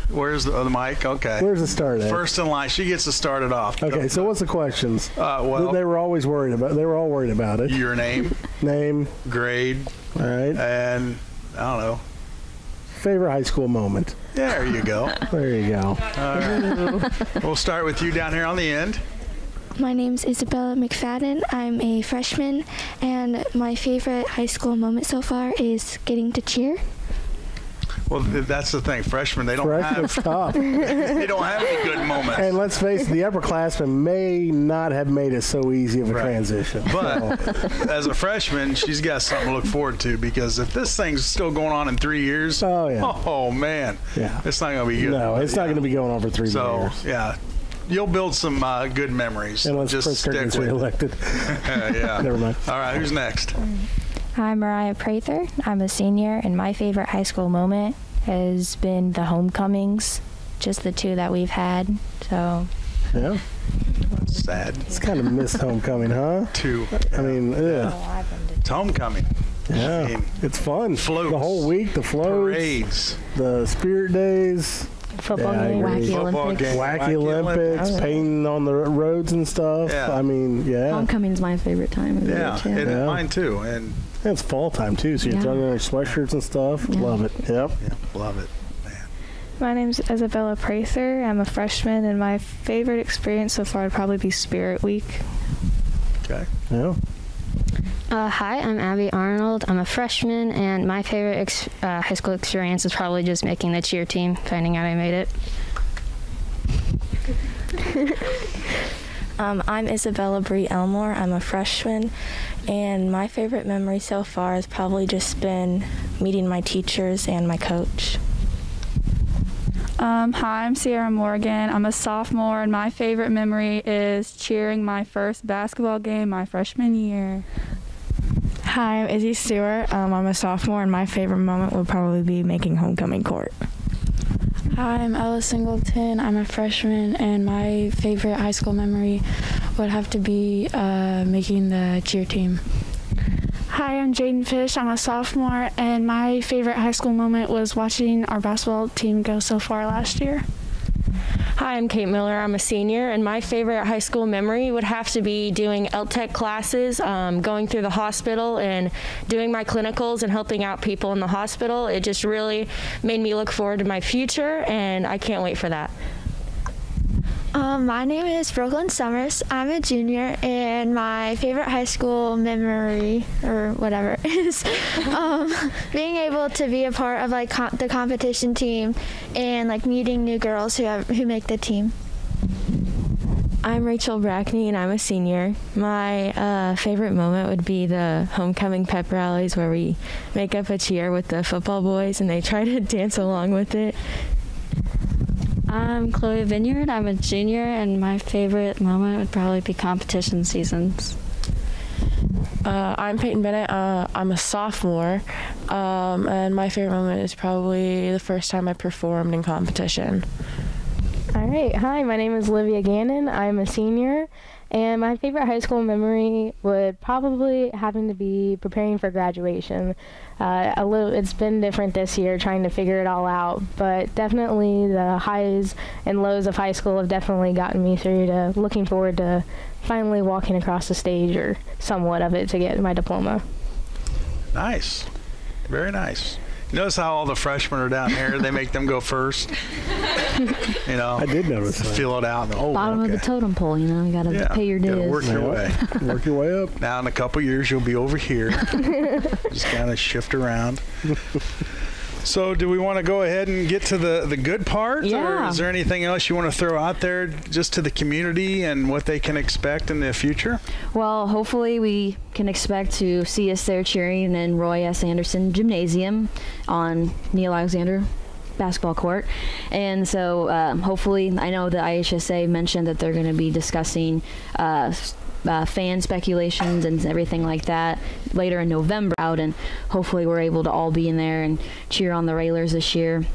where's the mic? Okay. Where's the start at? First in line. She gets to start it off. Okay, so what's the questions? Well, they were always worried about. They were all worried about it. Your name, grade, all right, and I don't know. Favorite high school moment. There you go. There you go. All right. We'll start with you down here on the end. My name's Isabella McFadden. I'm a freshman, and my favorite high school moment so far is getting to cheer. Well, that's the thing. Freshmen, they don't Freshman's have tough. they don't have any good moments. And let's face it, the upperclassmen may not have made it so easy of a transition. But as a freshman, she's got something to look forward to, because if this thing's still going on in 3 years, oh man, it's not going to be good. No, it's not going to be going on for 3 years. So, yeah. You'll build some good memories. Unless Chris Kirk gets reelected. Yeah. Never mind. All right, who's next? I'm Mariah Prather. I'm a senior, and my favorite high school moment has been the homecomings, just the 2 that we've had. So. Yeah. That's sad. It's kind of missed homecoming, huh? 2. I mean, it's homecoming. Yeah, I mean, it's fun. Floats. The whole week, the floats, parades, the spirit days. Football game. Wacky Olympics, painting on the roads and stuff. Yeah. I mean, Homecoming's my favorite time of year, too. And mine too. And it's fall time too, so you're throwing in your sweatshirts and stuff. Yeah. Love it. Yep. Love it. My name's Isabella Prather. I'm a freshman, and my favorite experience so far would probably be Spirit Week. Okay. Yeah. Hi, I'm Abby Arnold. I'm a freshman, and my favorite high school experience is probably just making the cheer team, finding out I made it. I'm Isabella Bree Elmore. I'm a freshman, and my favorite memory so far has probably just been meeting my teachers and my coach. Hi, I'm Sierra Morgan. I'm a sophomore, and my favorite memory is cheering my first basketball game my freshman year. Hi, I'm Izzy Stewart. I'm a sophomore, and my favorite moment would probably be making homecoming court. Hi, I'm Ella Singleton. I'm a freshman, and my favorite high school memory would have to be making the cheer team. Hi, I'm Jaden Fish. I'm a sophomore, and my favorite high school moment was watching our basketball team go so far last year. Hi, I'm Kate Miller. I'm a senior, and my favorite high school memory would have to be doing LTEC classes, going through the hospital and doing my clinicals and helping out people in the hospital. It just really made me look forward to my future, and I can't wait for that. My name is Brooklyn Summers. I'm a junior, and my favorite high school memory, or whatever, is being able to be a part of like the competition team and like meeting new girls who make the team. I'm Rachel Brackney, and I'm a senior. My favorite moment would be the homecoming pep rallies where we make up a cheer with the football boys and they try to dance along with it. I'm Chloe Vineyard. I'm a junior, and my favorite moment would probably be competition seasons. I'm Peyton Bennett. I'm a sophomore, and my favorite moment is probably the first time I performed in competition. All right. Hi, my name is Olivia Gannon. I'm a senior, and my favorite high school memory would probably having to be preparing for graduation. It's been different this year, trying to figure it all out, but definitely the highs and lows of high school have definitely gotten me through to looking forward to finally walking across the stage, or somewhat of it, to get my diploma. Nice. Very nice. Notice how all the freshmen are down here. They make them go first. You know, I did notice that. Fill it out. Bottom of the totem pole, you know, you got to pay your dues. Work your way. Work your way up. Now in a couple years, you'll be over here. Just kind of shift around. So do we want to go ahead and get to the good part? Yeah. Or is there anything else you want to throw out there just to the community and what they can expect in the future? Well, hopefully we can expect to see us there cheering in Roy S. Anderson Gymnasium on Neil Alexander basketball court. And so hopefully, I know the IHSA mentioned that they're going to be discussing fan speculations and everything like that later in November out, and hopefully we're able to all be in there and cheer on the Railers this year.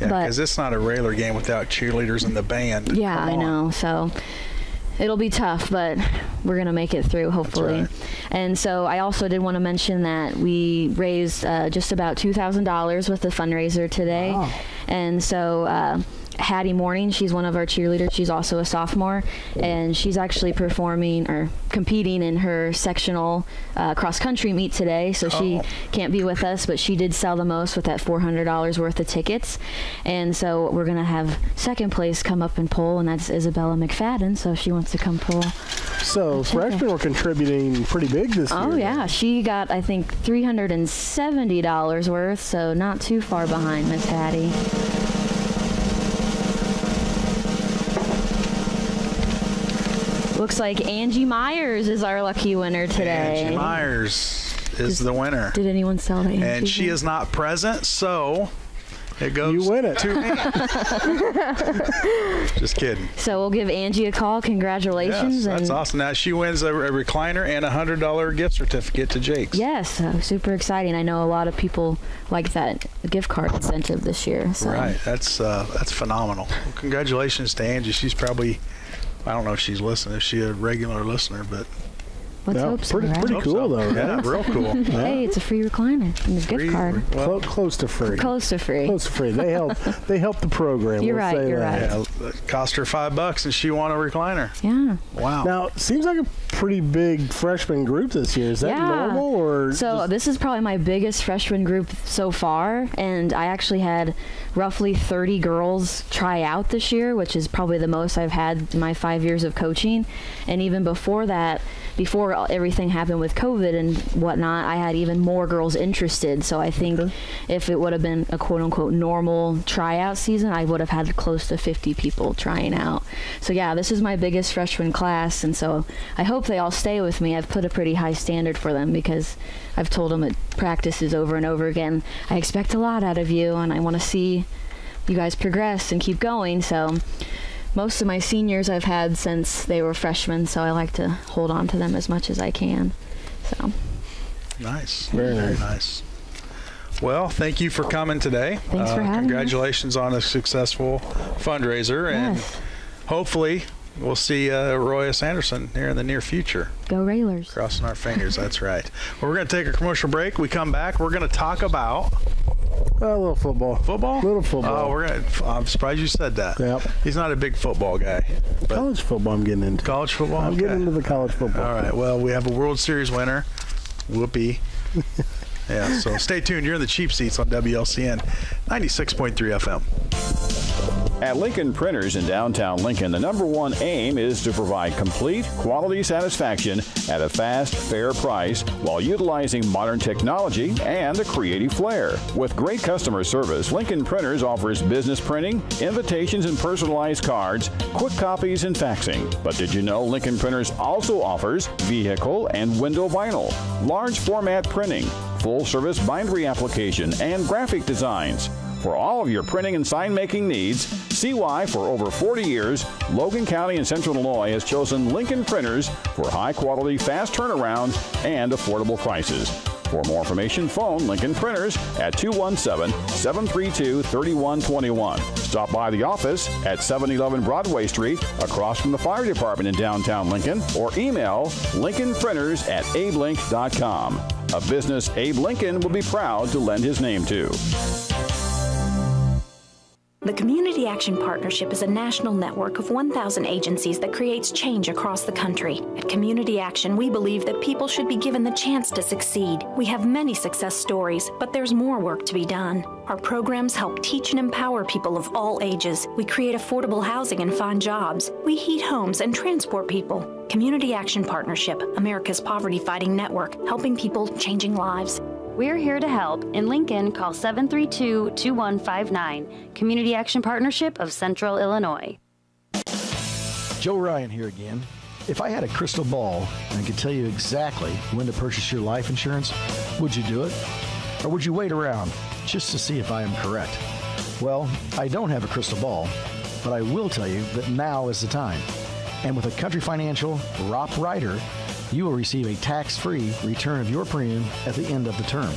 Yeah, because it's not a Railer game without cheerleaders and the band. Yeah, I know. So it'll be tough, but we're going to make it through, hopefully. That's right. And so I also did want to mention that we raised just about $2,000 with the fundraiser today. Wow. And so Hattie Morning, she's one of our cheerleaders. She's also a sophomore, and she's actually competing in her sectional cross-country meet today, so she can't be with us, but she did sell the most with that $400 worth of tickets. And so we're going to have second place come up and pull, and that's Isabella McFadden, so she wants to come pull. So freshmen were contributing pretty big this year. Oh, yeah. She got, I think, $370 worth, so not too far behind Miss Hattie. Looks like Angie Myers is our lucky winner today. Angie Myers is the winner. Did anyone sell to Angie? And she is not present, so it goes you win it. to me. Just kidding. So we'll give Angie a call. Congratulations. Yes, that's awesome. Now she wins a recliner and a $100 gift certificate to Jake's. Yes, super exciting. I know a lot of people like that gift card incentive this year. So. Right, that's phenomenal. Well, congratulations to Angie. She's probably, I don't know if she's listening, if she's a regular listener, but let's hope so, right? Pretty cool, though. Yeah, right? real cool. Hey, it's a free recliner and a gift card. Well, close to free. Close to free. Close to free. They help the program. You're right. You're right. Yeah, it cost her $5 and she won a recliner. Yeah. Wow. Now, it seems like a pretty big freshman group this year. Is that normal, or? So this is probably my biggest freshman group so far, and I actually had roughly 30 girls try out this year, which is probably the most I've had in my 5 years of coaching. And even before that, before everything happened with COVID and whatnot, I had even more girls interested. So I think if it would have been a quote-unquote normal tryout season, I would have had close to 50 people trying out. So yeah, this is my biggest freshman class, and so I hope they all stay with me. I've put a pretty high standard for them because I've told them at practices over and over again, I expect a lot out of you, and I want to see you guys progress and keep going. So most of my seniors I've had since they were freshmen, so I like to hold on to them as much as I can. So nice. Very nice. Well, thank you for coming today. Thanks for having me. Congratulations on a successful fundraiser, and hopefully we'll see Roy S. Anderson here in the near future. Go Railers. Crossing our fingers, that's right. Well, we're going to take a commercial break. We come back, we're going to talk about a little football. Football? Little football. Oh, I'm surprised you said that. Yep. He's not a big football guy. College football I'm getting into. College football? I'm getting into the college football. All right. Well, we have a World Series winner. Whoopee. Yeah, so stay tuned. You're in the cheap seats on WLCN 96.3 FM. At Lincoln Printers in downtown Lincoln, the #1 aim is to provide complete quality satisfaction at a fast, fair price while utilizing modern technology and a creative flair. With great customer service, Lincoln Printers offers business printing, invitations and personalized cards, quick copies, and faxing. But did you know Lincoln Printers also offers vehicle and window vinyl, large format printing, full-service bindery application, and graphic designs? For all of your printing and sign-making needs, see why for over 40 years, Logan County and Central Illinois has chosen Lincoln Printers for high-quality, fast turnaround, and affordable prices. For more information, phone Lincoln Printers at 217-732-3121. Stop by the office at 711 Broadway Street, across from the fire department in downtown Lincoln, or email lincolnprinters@abelink.com. A business Abe Lincoln will be proud to lend his name to. The Community Action Partnership is a national network of 1,000 agencies that creates change across the country. At Community Action, we believe that people should be given the chance to succeed. We have many success stories, but there's more work to be done. Our programs help teach and empower people of all ages. We create affordable housing and find jobs. We heat homes and transport people. Community Action Partnership, America's poverty-fighting network, helping people, changing lives. We're here to help. In Lincoln, call 732-2159. Community Action Partnership of Central Illinois. Joe Ryan here again. If I had a crystal ball and could tell you exactly when to purchase your life insurance, would you do it? Or would you wait around just to see if I am correct? Well, I don't have a crystal ball, but I will tell you that now is the time. And with a Country Financial ROP Rider, you will receive a tax-free return of your premium at the end of the term.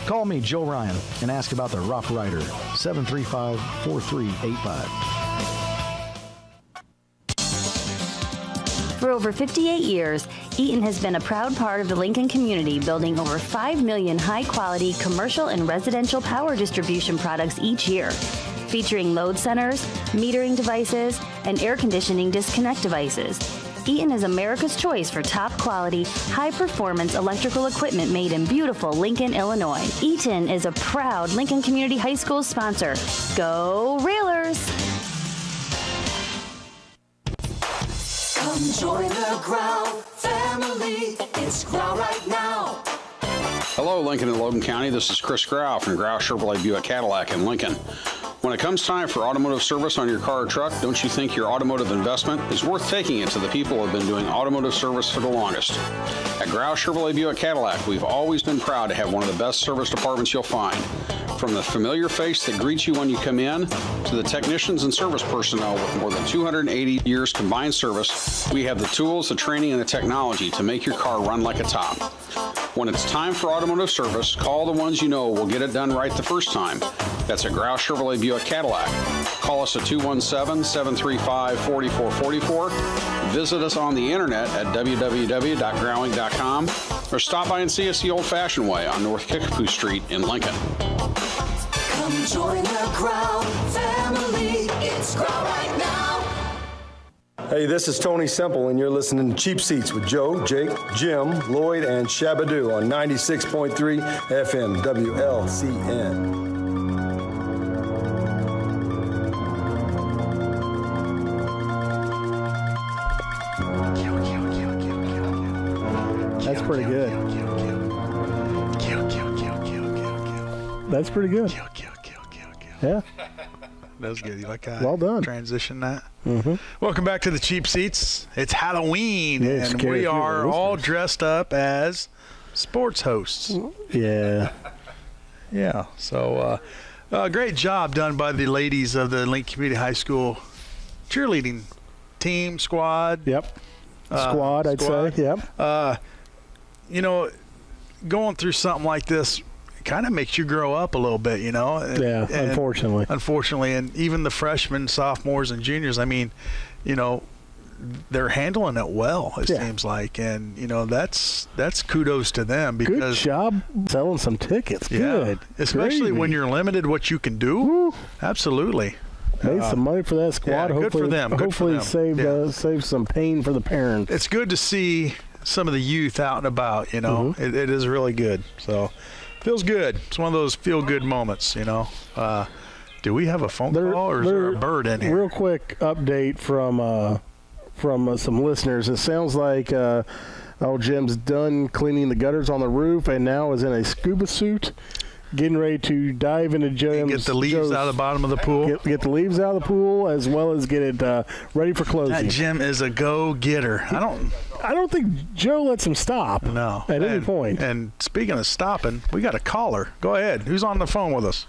Call me, Joe Ryan, and ask about the ROP Rider, 735-4385. For over 58 years, Eaton has been a proud part of the Lincoln community, building over 5 million high-quality commercial and residential power distribution products each year, featuring load centers, metering devices, and air conditioning disconnect devices. Eaton is America's choice for top-quality, high-performance electrical equipment made in beautiful Lincoln, Illinois. Eaton is a proud Lincoln Community High School sponsor. Go Railers! Come join the Growl family. It's Growl right now. Hello, Lincoln and Logan County. This is Chris Grau from Grau Chevrolet Buick Cadillac in Lincoln. When it comes time for automotive service on your car or truck, don't you think your automotive investment is worth taking it to the people who have been doing automotive service for the longest? At Grau Chevrolet Buick Cadillac, we've always been proud to have one of the best service departments you'll find. From the familiar face that greets you when you come in, to the technicians and service personnel with more than 280 years combined service, we have the tools, the training, and the technology to make your car run like a top. When it's time for automotive service, call the ones you know will get it done right the first time. That's at Grau Chevrolet Buick Cadillac. Call us at 217-735-4444. Visit us on the internet at www.growing.com or stop by and see us the old-fashioned way on North Kickapoo Street in Lincoln. Come join the Growl family. It's Growl right now. Hey, this is Tony Semple, and you're listening to Cheap Seats with Joe, Jake, Jim, Lloyd, and Shabadoo on 96.3 FM WLCN. That's pretty good. That's pretty good. Yeah. That was good. You like that? Well done. Transition that. Mm-hmm. Welcome back to the Cheap Seats. It's Halloween, Yeah, and we are all dressed up as sports hosts. Yeah. Yeah. So, great job done by the ladies of the Lincoln Community High School cheerleading team, squad. Yep. Squad, I'd say. Yep. You know, going through something like this kind of makes you grow up a little bit, you know. Unfortunately, and even the freshmen, sophomores, and juniors, I mean, you know, they're handling it well, it seems like, and you know, that's kudos to them, because good job selling some tickets. Good, especially when you're limited what you can do. Woo. Absolutely. Made some money for that squad. Yeah, hopefully, good for them. Hopefully, save some pain for the parents. It's good to see some of the youth out and about. You know, it is really good. So, feels good. It's one of those feel-good moments. You know. Do we have a phone call, or is there a bird in here? Real quick update from some listeners. It sounds like Jim's done cleaning the gutters on the roof and now is in a scuba suit, getting ready to dive into get the leaves out of the bottom of the pool. Get the leaves out of the pool, as well as get it ready for closing. That Jim is a go-getter. I don't think Joe lets him stop. No. At any point. And speaking of stopping, we got a caller. Go ahead. Who's on the phone with us?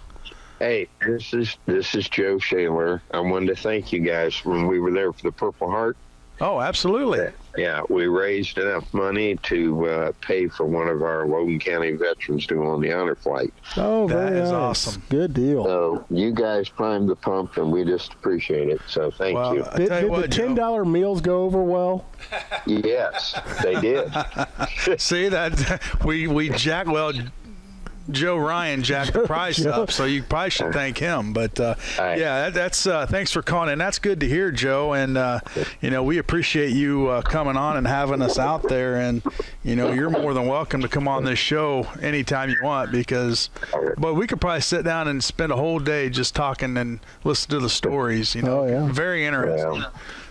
Hey, this is Joe Shaler. I wanted to thank you guys when we were there for the Purple Heart. Oh, absolutely. Yeah, we raised enough money to pay for one of our Logan County veterans doing on the honor flight. Oh, that is nice. Awesome. Good deal. So you guys primed the pump, and we just appreciate it. So thank you. Did the $10 meals go over well? Yes, they did. See that Joe Ryan jacked the price up, so you probably should thank him. But that's thanks for calling, and that's good to hear, Joe. And you know, we appreciate you coming on and having us out there. And you know, you're more than welcome to come on this show anytime you want, because we could probably sit down and spend a whole day just talking and listen to the stories. You know, very interesting.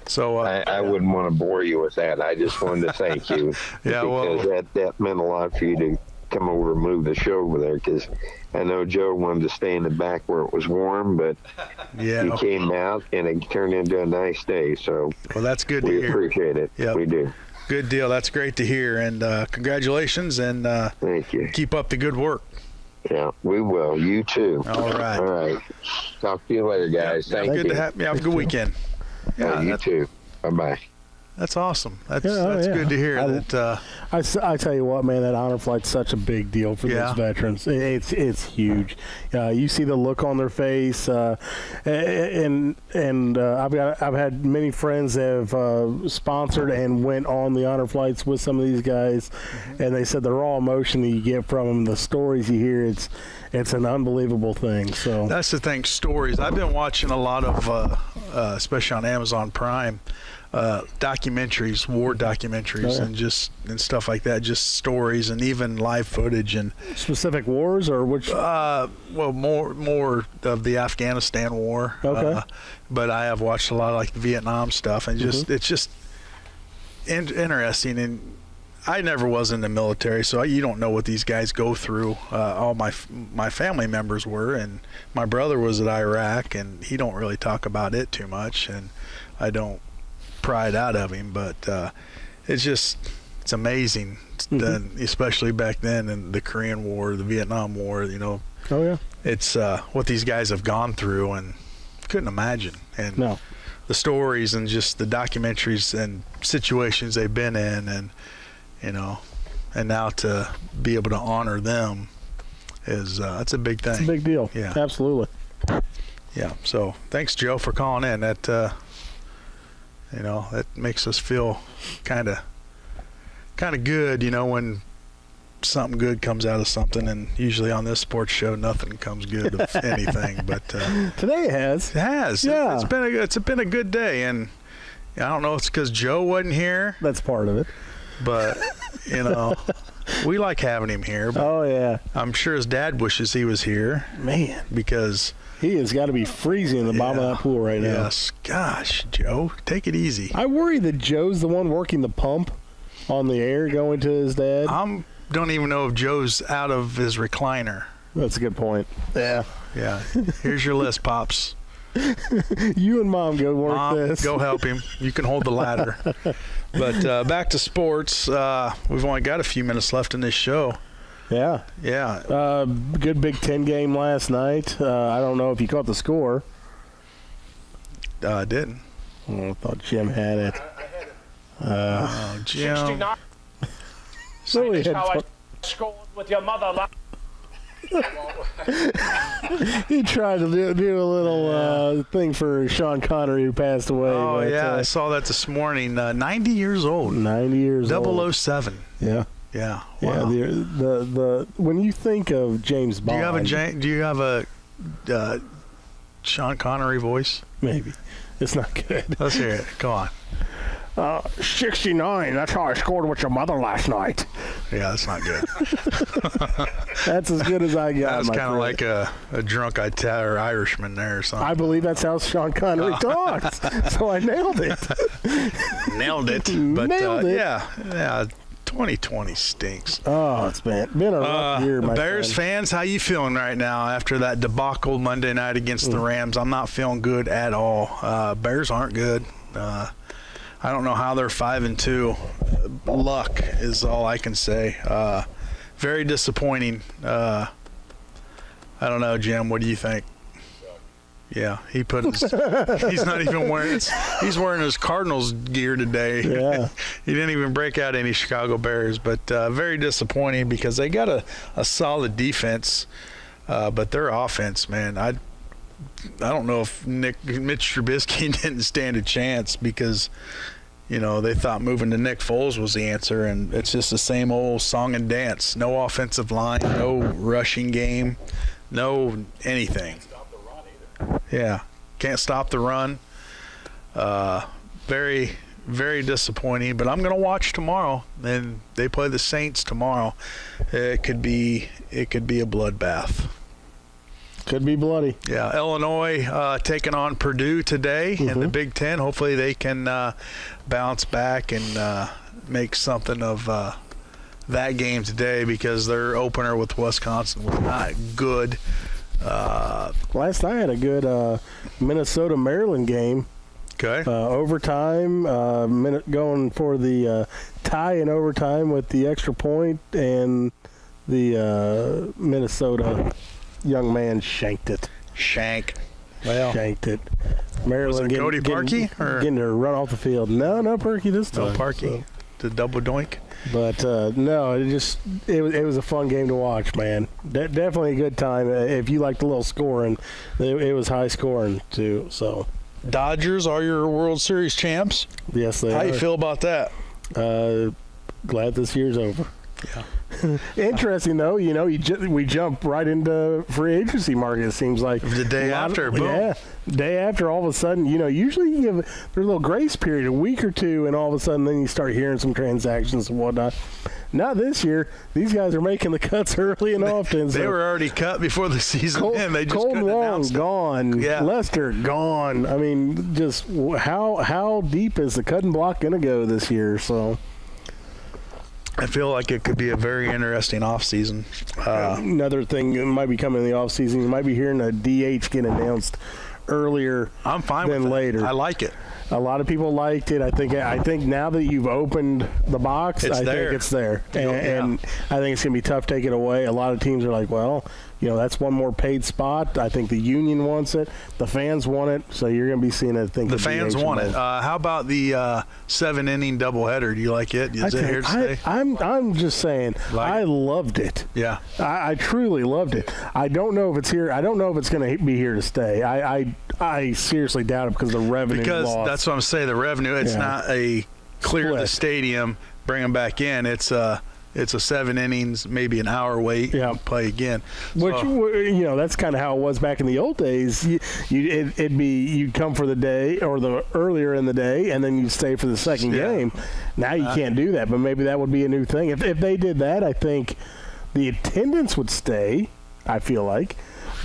So I wouldn't want to bore you with that. I just wanted to thank you. Because that meant a lot for you come over and move the show over there, because I know Joe wanted to stay in the back where it was warm, but he came out and it turned into a nice day. So well, that's good to hear. We appreciate it. Yep. We do. Good deal. That's great to hear. And congratulations, and thank you. Keep up the good work. Yeah, we will. You too. All right. All right. Talk to you later, guys. Thank you. Good to have you. Have a good weekend. Yeah, you too. Bye-bye. That's awesome. That's good to hear. I tell you what, man, that honor flight's such a big deal for those veterans. It's huge. You see the look on their face, and I've had many friends that have sponsored and went on the honor flights with some of these guys, and they said the raw emotion that you get from them, the stories you hear, it's an unbelievable thing. So that's the thing. Stories. I've been watching a lot of, especially on Amazon Prime, documentaries, war documentaries, and stuff like that. Just stories and even live footage and specific wars, or which? Well, more of the Afghanistan war. Okay. But I have watched a lot of like the Vietnam stuff, and it's just interesting. And I never was in the military, so you don't know what these guys go through. All my family members were, and my brother was at Iraq, and he don't really talk about it too much, and I don't pry it out of him, but it's amazing, especially back then in the Korean War, the Vietnam War. Oh yeah, it's what these guys have gone through, and couldn't imagine. And the stories and just the documentaries and situations they've been in, and and now to be able to honor them is that's a big thing. It's a big deal. Yeah, absolutely. Yeah. So thanks, Joe, for calling in. That that makes us feel kind of good, when something good comes out of something. And usually on this sports show, nothing comes good of anything. But today it has. It has. Yeah. It's been a good day, and I don't know if it's because Joe wasn't here. That's part of it. But we like having him here. But oh yeah. I'm sure his dad wishes he was here. Man, because he has got to be freezing in the bottom of that pool right now. Yes. Gosh, Joe, take it easy. I worry that Joe's the one working the pump on the air going to his dad. Don't even know if Joe's out of his recliner. That's a good point. Yeah. Yeah. Here's your list, Pops. You and Mom go work this. Go help him. You can hold the ladder. But back to sports. We've only got a few minutes left in this show. Yeah. Yeah. Good Big Ten game last night. I don't know if you caught the score. I didn't. I thought Jim had it. Jim. 69. So that's how I scored with your mother. He tried to do a little thing for Sean Connery, who passed away. Oh, yeah. I saw that this morning. 90 years old. 90 years old. 007. Yeah. Yeah. Wow. Yeah. The when you think of James Bond, do you have a Sean Connery voice? Maybe. It's not good. Let's hear it. Come on. 69. That's how I scored with your mother last night. Yeah, that's not good. That's as good as I got. That's kind of like a drunk Irishman there or something. I believe that's how Sean Connery talks. So I nailed it. Nailed it. But, nailed it. Yeah. 2020 stinks. Oh, it's been a rough year, my Bears fans, how you feeling right now after that debacle Monday night against the Rams? I'm not feeling good at all. Bears aren't good. I don't know how they're 5-2. Luck is all I can say. Very disappointing. I don't know, Jim. What do you think? Yeah, he put his, he's not even wearing he's wearing his Cardinals gear today. Yeah. He didn't even break out any Chicago Bears, but very disappointing because they got a solid defense, but their offense, man, I don't know if Mitch Trubisky didn't stand a chance because they thought moving to Nick Foles was the answer, and it's just the same old song and dance. No offensive line, no rushing game, no anything. Yeah, can't stop the run. Very, very disappointing. But I'm going to watch tomorrow, and they play the Saints tomorrow. It could be a bloodbath. Could be bloody. Yeah, Illinois taking on Purdue today in the Big Ten. Hopefully they can bounce back and make something of that game today because their opener with Wisconsin was not good. Last night I had a good Minnesota-Maryland game. Okay. Overtime, going for the tie in overtime with the extra point, and the Minnesota young man shanked it. Shanked it. Maryland was it Cody Parkey? Getting to run off the field. No Parkey this time. No Parkey. The double doink. But no, it was a fun game to watch, man. Definitely a good time. If you like the little scoring, it was high scoring too. So, Dodgers are your World Series champs. Yes, they are. How you feel about that? Glad this year's over. Yeah. Interesting though, we jump right into free agency market. It seems like the day after, boom. Yeah, day after, all of a sudden, usually there's a little grace period, a week or two, and all of a sudden, then you start hearing some transactions and whatnot. Not this year. These guys are making the cuts early and often. They were already cut before the season ended. They just Colton Wong gone. Yeah. Lester gone. I mean, just how deep is the cutting block going to go this year? So. I feel like it could be a very interesting offseason. Another thing that might be coming in the offseason, you might be hearing a DH get announced earlier than later. I like it. A lot of people liked it. I think now that you've opened the box, I think it's there. And I think it's going to be tough to take it away. A lot of teams are like, well, that's one more paid spot. I think the union wants it. The fans want it. So you're going to be seeing it. I think the fans want it. How about the 7-inning doubleheader? Do you like it? Is it here to stay? I'm just saying, I loved it. Yeah. I truly loved it. I don't know if it's here. I don't know if it's going to be here to stay. I seriously doubt it because of the revenue loss. That's what I'm saying. The revenue. It's not a clear the stadium, bring them back in. It's a 7 innings, maybe an hour wait, play again. Which that's kind of how it was back in the old days. You'd come for the day or the earlier in the day, and then you'd stay for the second game. Now you can't do that, but maybe that would be a new thing. If they did that, I think the attendance would stay. I feel like.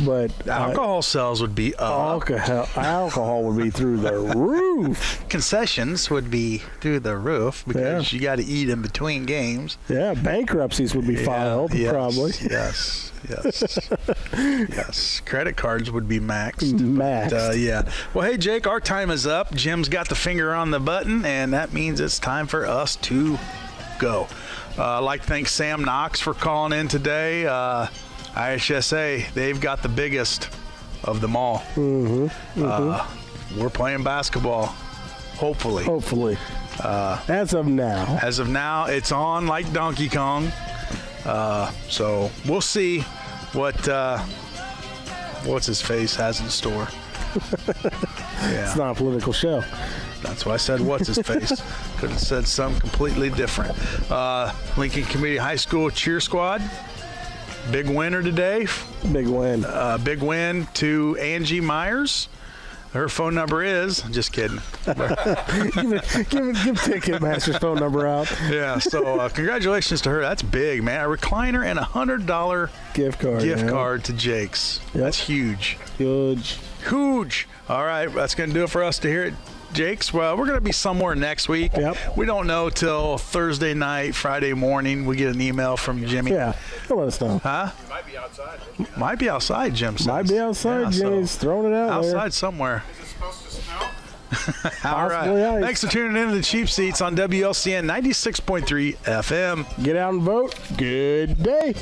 But alcohol sales would be up. Alcohol would be through the roof. Concessions would be through the roof because you got to eat in between games. Yeah, bankruptcies would be filed probably. Yes. Yes. Credit cards would be maxed. Maxed. Well, hey, Jake, our time is up. Jim's got the finger on the button, and that means it's time for us to go. I'd like to thank Sam Knox for calling in today. IHSA, they've got the biggest of them all. We're playing basketball, hopefully. As of now, it's on like Donkey Kong. So we'll see what's his face has in store. It's not a political show. That's why I said what's his face. Could have said something completely different. Lincoln Community High School cheer squad. Big winner today. Big win. Big win to Angie Myers. Her phone number is, just kidding. give Ticketmaster's phone number out. Yeah, so congratulations to her. That's big, man. A recliner and $100 gift card to Jake's. That's huge. Huge. All right, that's going to do it for us to hear it. Jake's, well, we're going to be somewhere next week. We don't know till Thursday night, Friday morning. We get an email from Jimmy. Yeah, he'll let us know. Huh? You might be outside. Might be outside, Jim says. Might be outside. Jimmy's throwing it out outside there. Somewhere. Is it supposed to snow? All right. Thanks for tuning in to the Cheap Seats on WLCN 96.3 FM. Get out and vote. Good day.